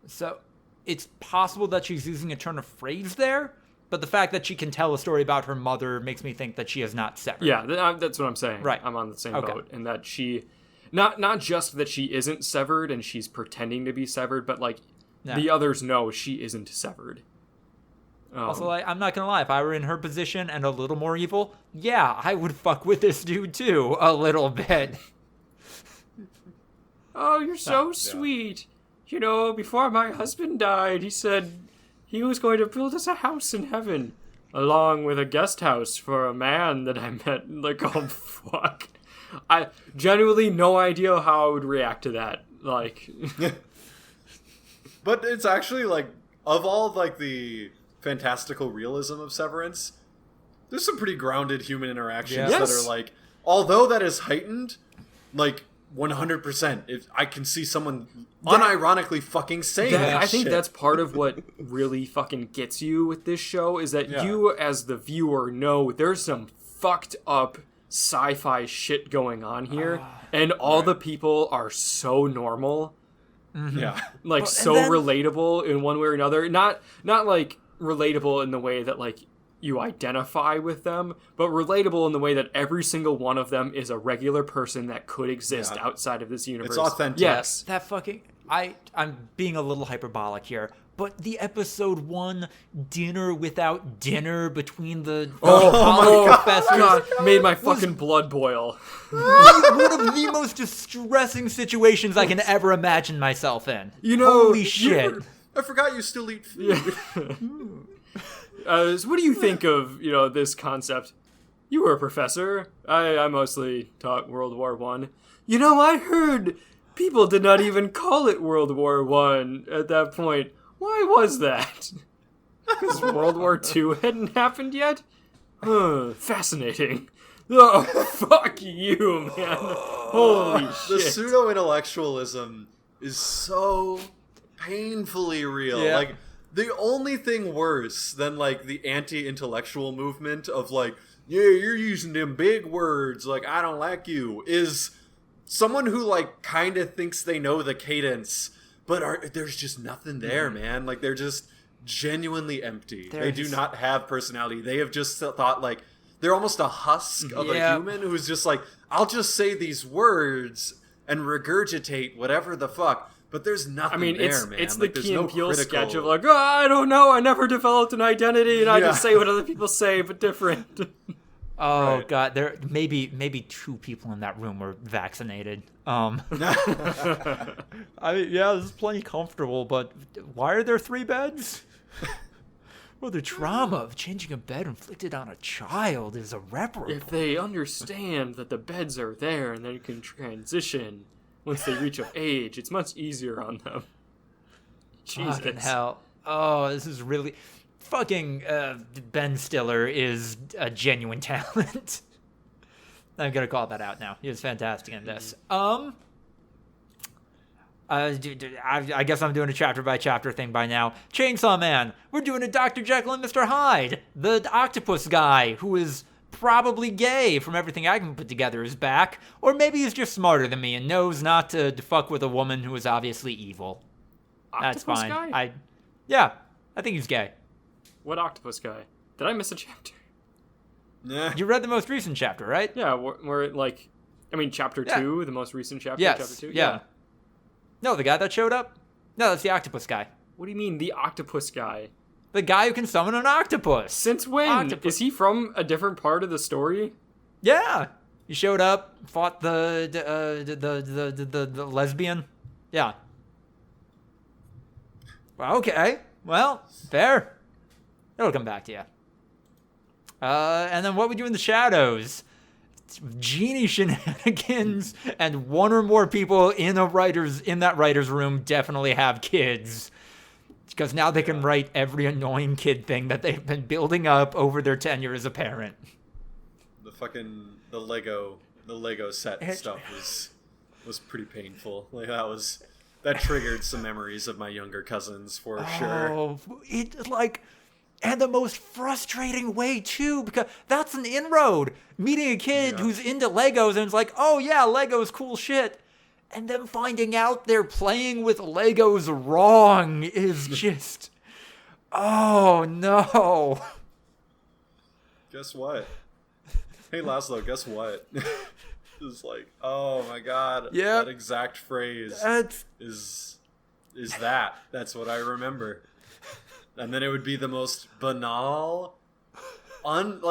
S1: So it's possible that she's using a turn of phrase there, but the fact that she can tell a story about her mother makes me think that she is not severed.
S2: Yeah, that's what I'm saying.
S1: Right.
S2: I'm on the same boat. And that she... Not just that she isn't severed and she's pretending to be severed, but, like, the others know she isn't severed.
S1: Also, like, I'm not going to lie. If I were in her position and a little more evil, I would fuck with this dude, too, a little bit.
S2: Oh, you're so sweet. You know, before my husband died, he said he was going to build us a house in heaven, along with a guest house for a man that I met. Like, oh, fuck. I genuinely no idea how I would react to that. Like,
S3: but it's actually like, of all like the fantastical realism of Severance, there's some pretty grounded human interactions that are like, although that is heightened, like 100%. If I can see someone unironically fucking saying that
S2: I think
S3: shit.
S2: that's part of what really fucking gets you with this show is that you, as the viewer, know there's some fucked up sci-fi shit going on here, and all the people are so normal, like relatable in one way or another. Not like relatable in the way that like you identify with them, but relatable in the way that every single one of them is a regular person that could exist outside of this universe.
S3: It's authentic.
S2: Yes,
S1: that fucking I'm being a little hyperbolic here, but the episode 1 dinner without dinner between the college professors
S2: God, made my fucking blood boil.
S1: One of the most distressing situations I can ever imagine myself in.
S2: You know,
S1: holy shit!
S3: I forgot you still eat food.
S2: So what do you think of this concept? You were a professor. I mostly taught World War I. I heard people did not even call it World War I at that point. Why was that? Because World War II hadn't happened yet? Fascinating. Oh, fuck you, man. Holy shit.
S3: The pseudo-intellectualism is so painfully real.
S1: Yeah.
S3: Like, the only thing worse than, like, the anti-intellectual movement of, like, yeah, you're using them big words, like, I don't like you, is someone who, like, kind of thinks they know the cadence, but there's just nothing there, man. Like, they're just genuinely empty. They do not have personality. They have just thought, like, they're almost a husk of a human who's just like, I'll just say these words and regurgitate whatever the fuck. But there's nothing there, man.
S2: It's the Key and Peele sketch of like, I don't know, I never developed an identity, and I just say what other people say, but different.
S1: Oh right. God, there maybe 2 people in that room were vaccinated. This is plenty comfortable, but why are there 3 beds? Well, the trauma of changing a bed inflicted on a child is irreparable.
S2: If they understand that the beds are there and they can transition once they reach of age, it's much easier on them. Jesus.
S1: Fucking hell. Oh, this is really... Fucking Ben Stiller is a genuine talent. I'm going to call that out now. He was fantastic in this. I guess I'm doing a chapter-by-chapter thing by now. Chainsaw Man. We're doing a Dr. Jekyll and Mr. Hyde. The octopus guy, who is probably gay from everything I can put together, is back. Or maybe he's just smarter than me and knows not to fuck with a woman who is obviously evil.
S2: Octopus
S1: That's fine.
S2: Guy?
S1: I think he's gay.
S2: What octopus guy? Did I miss a chapter?
S3: Nah.
S1: You read the most recent chapter, right?
S2: Yeah, where like, I mean, chapter 2, the most recent chapter.
S1: Yes.
S2: Chapter 2.
S1: Yeah. No, the guy that showed up. No, that's the octopus guy.
S2: What do you mean, the octopus guy?
S1: The guy who can summon an octopus.
S2: Since when? Is he from a different part of the story?
S1: Yeah, he showed up, fought the lesbian. Yeah. Well, okay. Well, fair. It'll come back to you. And then what we do in the shadows? Genie shenanigans, and 1 or more people in that writer's room definitely have kids. Because now they can write every annoying kid thing that they've been building up over their tenure as a parent.
S3: The Lego set stuff was pretty painful. Like that triggered some memories of my younger cousins for sure.
S1: Oh, and the most frustrating way, too, because that's an inroad. Meeting a kid who's into Legos and it's like, oh, yeah, Legos, cool shit. And then finding out they're playing with Legos wrong is just... oh, no.
S3: Guess what? Hey, Laszlo, guess what? It's like, oh, my God. That exact phrase is that. That's what I remember. And then it would be the most banal, and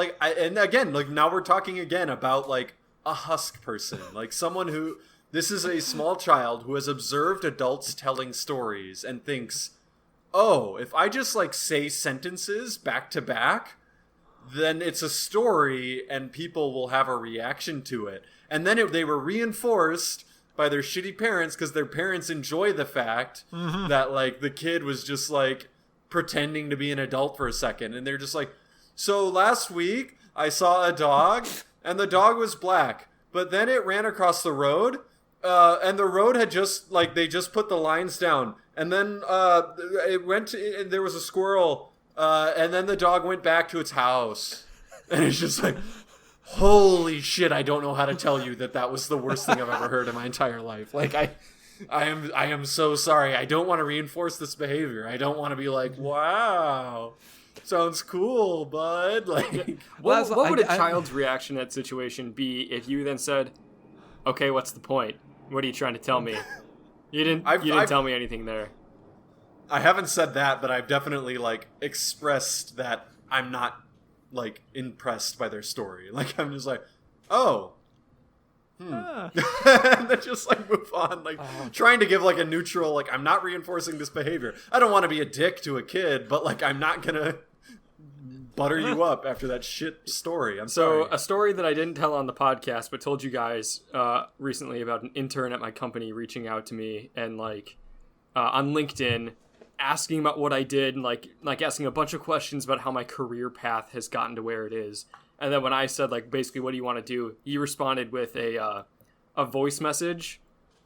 S3: again, like now we're talking again about like a husk person, like someone who, this is a small child who has observed adults telling stories and thinks, oh, if I just like say sentences back to back, then it's a story and people will have a reaction to it. And then they were reinforced by their shitty parents because their parents enjoy the fact that like the kid was just like pretending to be an adult for a second, and they're just like, so last week I saw a dog and the dog was black, but then it ran across the road and the road had just like, they just put the lines down, and then it went to, and there was a squirrel and then the dog went back to its house, and it's just like, holy shit, I don't know how to tell you that was the worst thing I've ever heard in my entire life. Like I am so sorry. I don't want to reinforce this behavior. I don't want to be like, wow, sounds cool, bud. Like,
S2: what would a child's reaction to that situation be if you then said, okay, what's the point? What are you trying to tell me? You didn't tell me anything there.
S3: I haven't said that, but I've definitely like expressed that I'm not like impressed by their story. Like, I'm just like, oh. And then just like move on, like trying to give like a neutral, like, I'm not reinforcing this behavior. I don't want to be a dick to a kid, but like I'm not gonna butter you up after that shit story. I'm sorry.
S2: A story that I didn't tell on the podcast but told you guys recently about an intern at my company reaching out to me and like on LinkedIn asking about what I did and like asking a bunch of questions about how my career path has gotten to where it is. And then when I said, like, basically, what do you want to do? He responded with a voice message,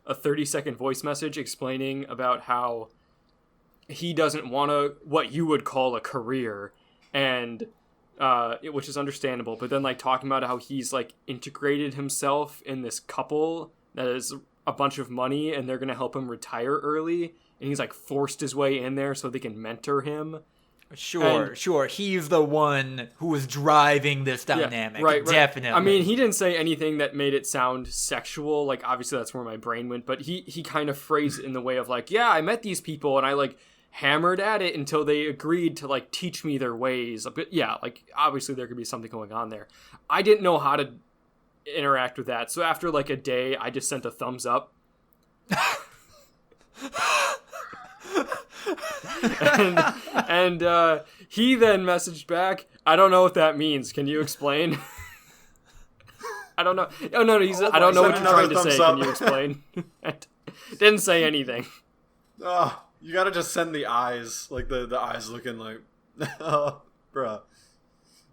S2: a 30-second voice message explaining about how he doesn't want what you would call a career, and which is understandable. But then, like, talking about how he's, like, integrated himself in this couple that has a bunch of money, and they're going to help him retire early. And he's, like, forced his way in there so they can mentor him.
S1: Sure. He's the one who was driving this dynamic.
S2: Right.
S1: Definitely.
S2: I mean, he didn't say anything that made it sound sexual. Like, obviously, that's where my brain went. But he kind of phrased it in the way of, like, yeah, I met these people, and I, like, hammered at it until they agreed to, like, teach me their ways. But, yeah, like, obviously, there could be something going on there. I didn't know how to interact with that. So after, like, a day, I just sent a thumbs up. and he then messaged back, I don't know what that means. Can you explain? I don't know. Oh, no, I don't know what you're trying to say. Can you explain? Didn't say anything.
S3: Oh, you gotta just send the eyes, like the eyes looking like, oh, bruh.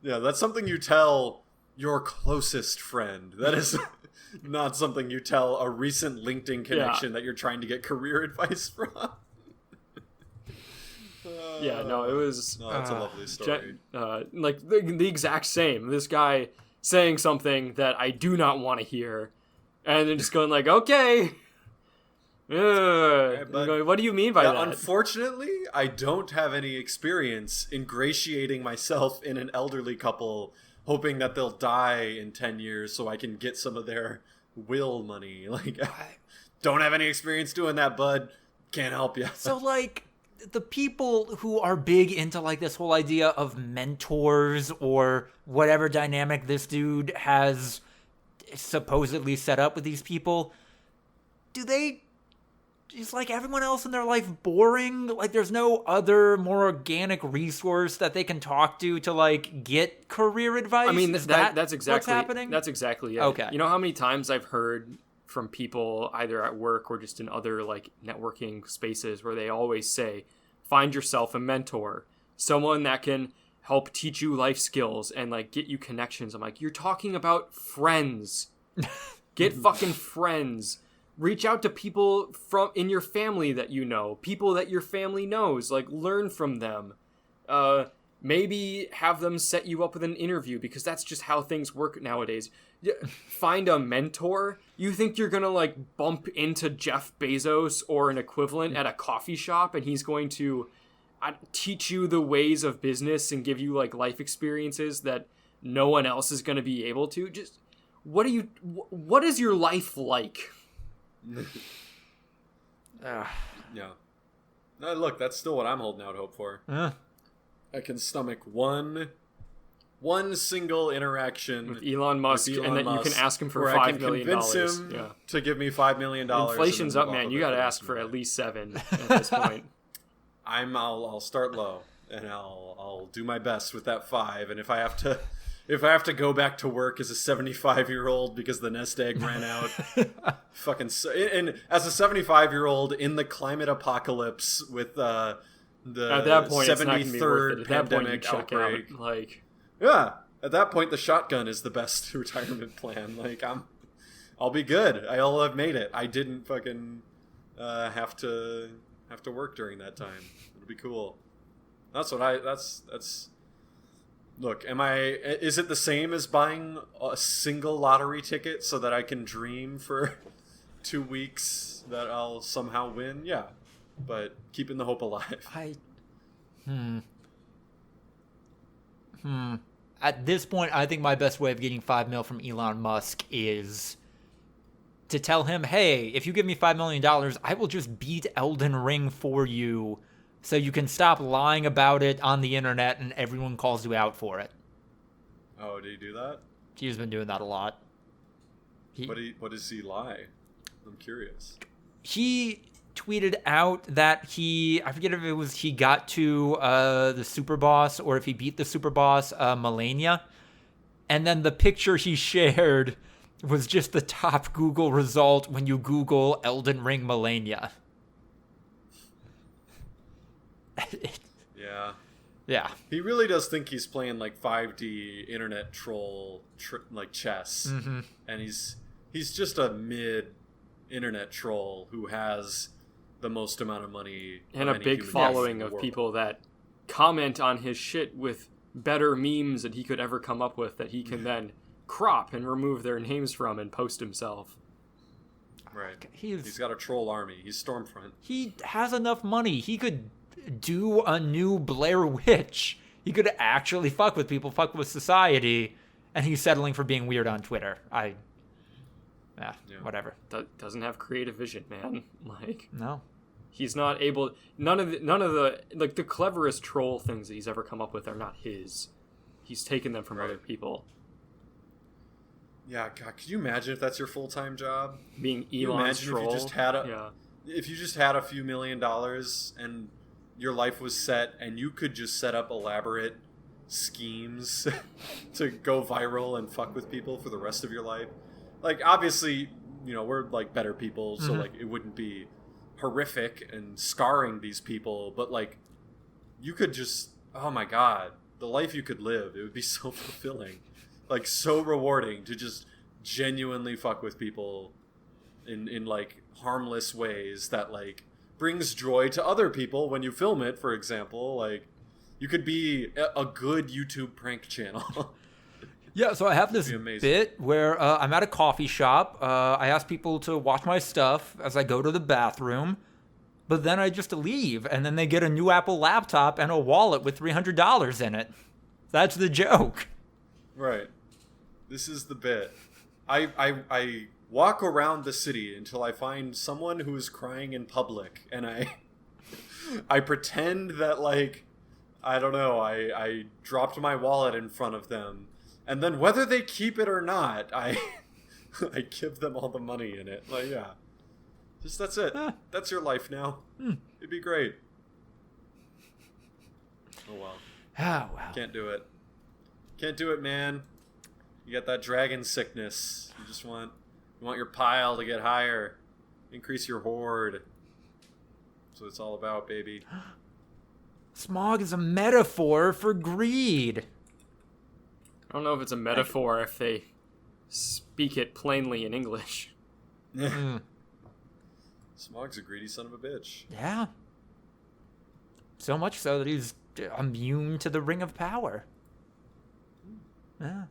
S3: Yeah, that's something you tell your closest friend. That is not something you tell a recent LinkedIn connection that you're trying to get career advice from.
S2: Yeah, no, it was...
S3: No, that's a lovely story.
S2: Like, the exact same. This guy saying something that I do not want to hear, and then just going like, okay. Going, what do you mean by that?
S3: Unfortunately, I don't have any experience ingratiating myself in an elderly couple, hoping that they'll die in 10 years so I can get some of their will money. Like, I don't have any experience doing that, bud. Can't help you.
S1: So, like... the people who are big into like this whole idea of mentors or whatever dynamic this dude has supposedly set up with these people, is like everyone else in their life boring? Like there's no other more organic resource that they can talk to like get career advice?
S2: I mean, that's exactly
S1: what's happening?
S2: That's exactly it.
S1: Okay.
S2: You know how many times I've heard from people either at work or just in other like networking spaces where they always say, find yourself a mentor, someone that can help teach you life skills and like get you connections. I'm like, you're talking about friends. Get fucking friends. Reach out to people from in your family that you know, people that your family knows, like learn from them. Maybe have them set you up with an interview because that's just how things work nowadays. Find a mentor. You think you're going to like bump into Jeff Bezos or an equivalent at a coffee shop and he's going to teach you the ways of business and give you like life experiences that no one else is going to be able to? Just what is your life like?
S3: Yeah. No, look, that's still what I'm holding out hope for. I can stomach one single interaction
S2: with Elon Musk, and then you can ask him for $5 million.
S3: Convince him to give me $5 million.
S2: Inflation's up, man. You got to ask for at least 7 at this point.
S3: I'll start low, and I'll do my best with that 5. And if I have to go back to work as a 75-year-old because the nest egg ran out, and as a 75-year-old in the climate apocalypse with the
S2: at that point,
S3: 73rd pandemic outbreak, at that point the shotgun is the best retirement plan. Like I'll be good. I'll have made it. I didn't fucking have to work during that time. It'll be cool. That's. Look, is it the same as buying a single lottery ticket so that I can dream for 2 weeks that I'll somehow win? Yeah. But keeping the hope alive.
S1: At this point, I think my best way of getting $5 million from Elon Musk is to tell him, hey, if you give me $5 million, I will just beat Elden Ring for you so you can stop lying about it on the internet and everyone calls you out for it.
S3: Oh, did he do that?
S1: He's been doing that a lot.
S3: What does he lie? I'm curious.
S1: He tweeted out that I forget if it was he got to the super boss or if he beat the super boss, Melania. And then the picture he shared was just the top Google result when you Google Elden Ring Melania. Yeah.
S3: He really does think he's playing like 5D internet troll like chess. Mm-hmm. And he's just a mid internet troll who has the most amount of money
S2: and a big following of people that comment on his shit with better memes that he could ever come up with that he can then crop and remove their names from and post himself.
S3: Right. He's got a troll army. He's Stormfront.
S1: He has enough money. He could do a new Blair Witch. He could actually fuck with people, fuck with society, and he's settling for being weird on Twitter. Whatever.
S2: Doesn't have creative vision, man. Like,
S1: no.
S2: He's not able. None of the like the cleverest troll things that he's ever come up with are not his. He's taken them from other people.
S3: Yeah, God, could you imagine if that's your full-time job?
S2: Being Elon's troll.
S3: If you just had a few $1 million and your life was set, and you could just set up elaborate schemes to go viral and fuck with people for the rest of your life. Like, obviously, we're like better people, so like it wouldn't be horrific and scarring these people, but like you could just, oh my God, the life you could live, it would be so fulfilling, like so rewarding to just genuinely fuck with people in like harmless ways that like brings joy to other people when you film it. For example, like you could be a good YouTube prank channel.
S1: Yeah, so I have this bit where I'm at a coffee shop. I ask people to watch my stuff as I go to the bathroom, but then I just leave, and then they get a new Apple laptop and a wallet with $300 in it. That's the joke. Right.
S3: This is the bit. I walk around the city until I find someone who is crying in public, and I pretend that, like, I don't know, I dropped my wallet in front of them. And then whether they keep it or not, I give them all the money in it. Like, yeah. Just that's it. That's your life now. It'd be great. Oh, well.
S1: Oh, wow.
S3: Can't do it. Can't do it, man. You got that dragon sickness. You want your pile to get higher. Increase your hoard. That's what it's all about, baby.
S1: Smog is a metaphor for greed.
S2: I don't know if it's a metaphor if they speak it plainly in English.
S3: Smog's a greedy son of a bitch.
S1: Yeah. So much so that he's immune to the ring of power. Yeah.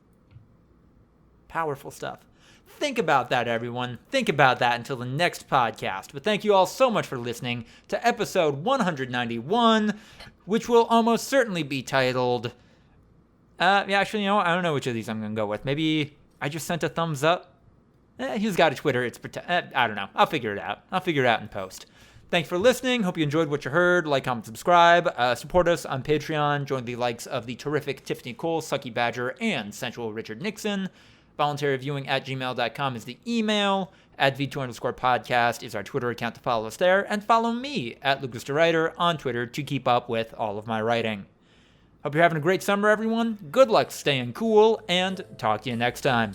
S1: Powerful stuff. Think about that, everyone. Think about that until the next podcast. But thank you all so much for listening to episode 191, which will almost certainly be titled... actually, I don't know which of these I'm going to go with. Maybe I just sent a thumbs up. He's got a Twitter. I don't know. I'll figure it out. I'll figure it out in post. Thanks for listening. Hope you enjoyed what you heard. Like, comment, subscribe. Support us on Patreon. Join the likes of the terrific Tiffany Cole, Sucky Badger, and Sensual Richard Nixon. voluntaryviewing@gmail.com is the email. @V2_podcast is our Twitter account to follow us there. And follow me @LucasTheWriter on Twitter to keep up with all of my writing. Hope you're having a great summer, everyone. Good luck staying cool, and talk to you next time.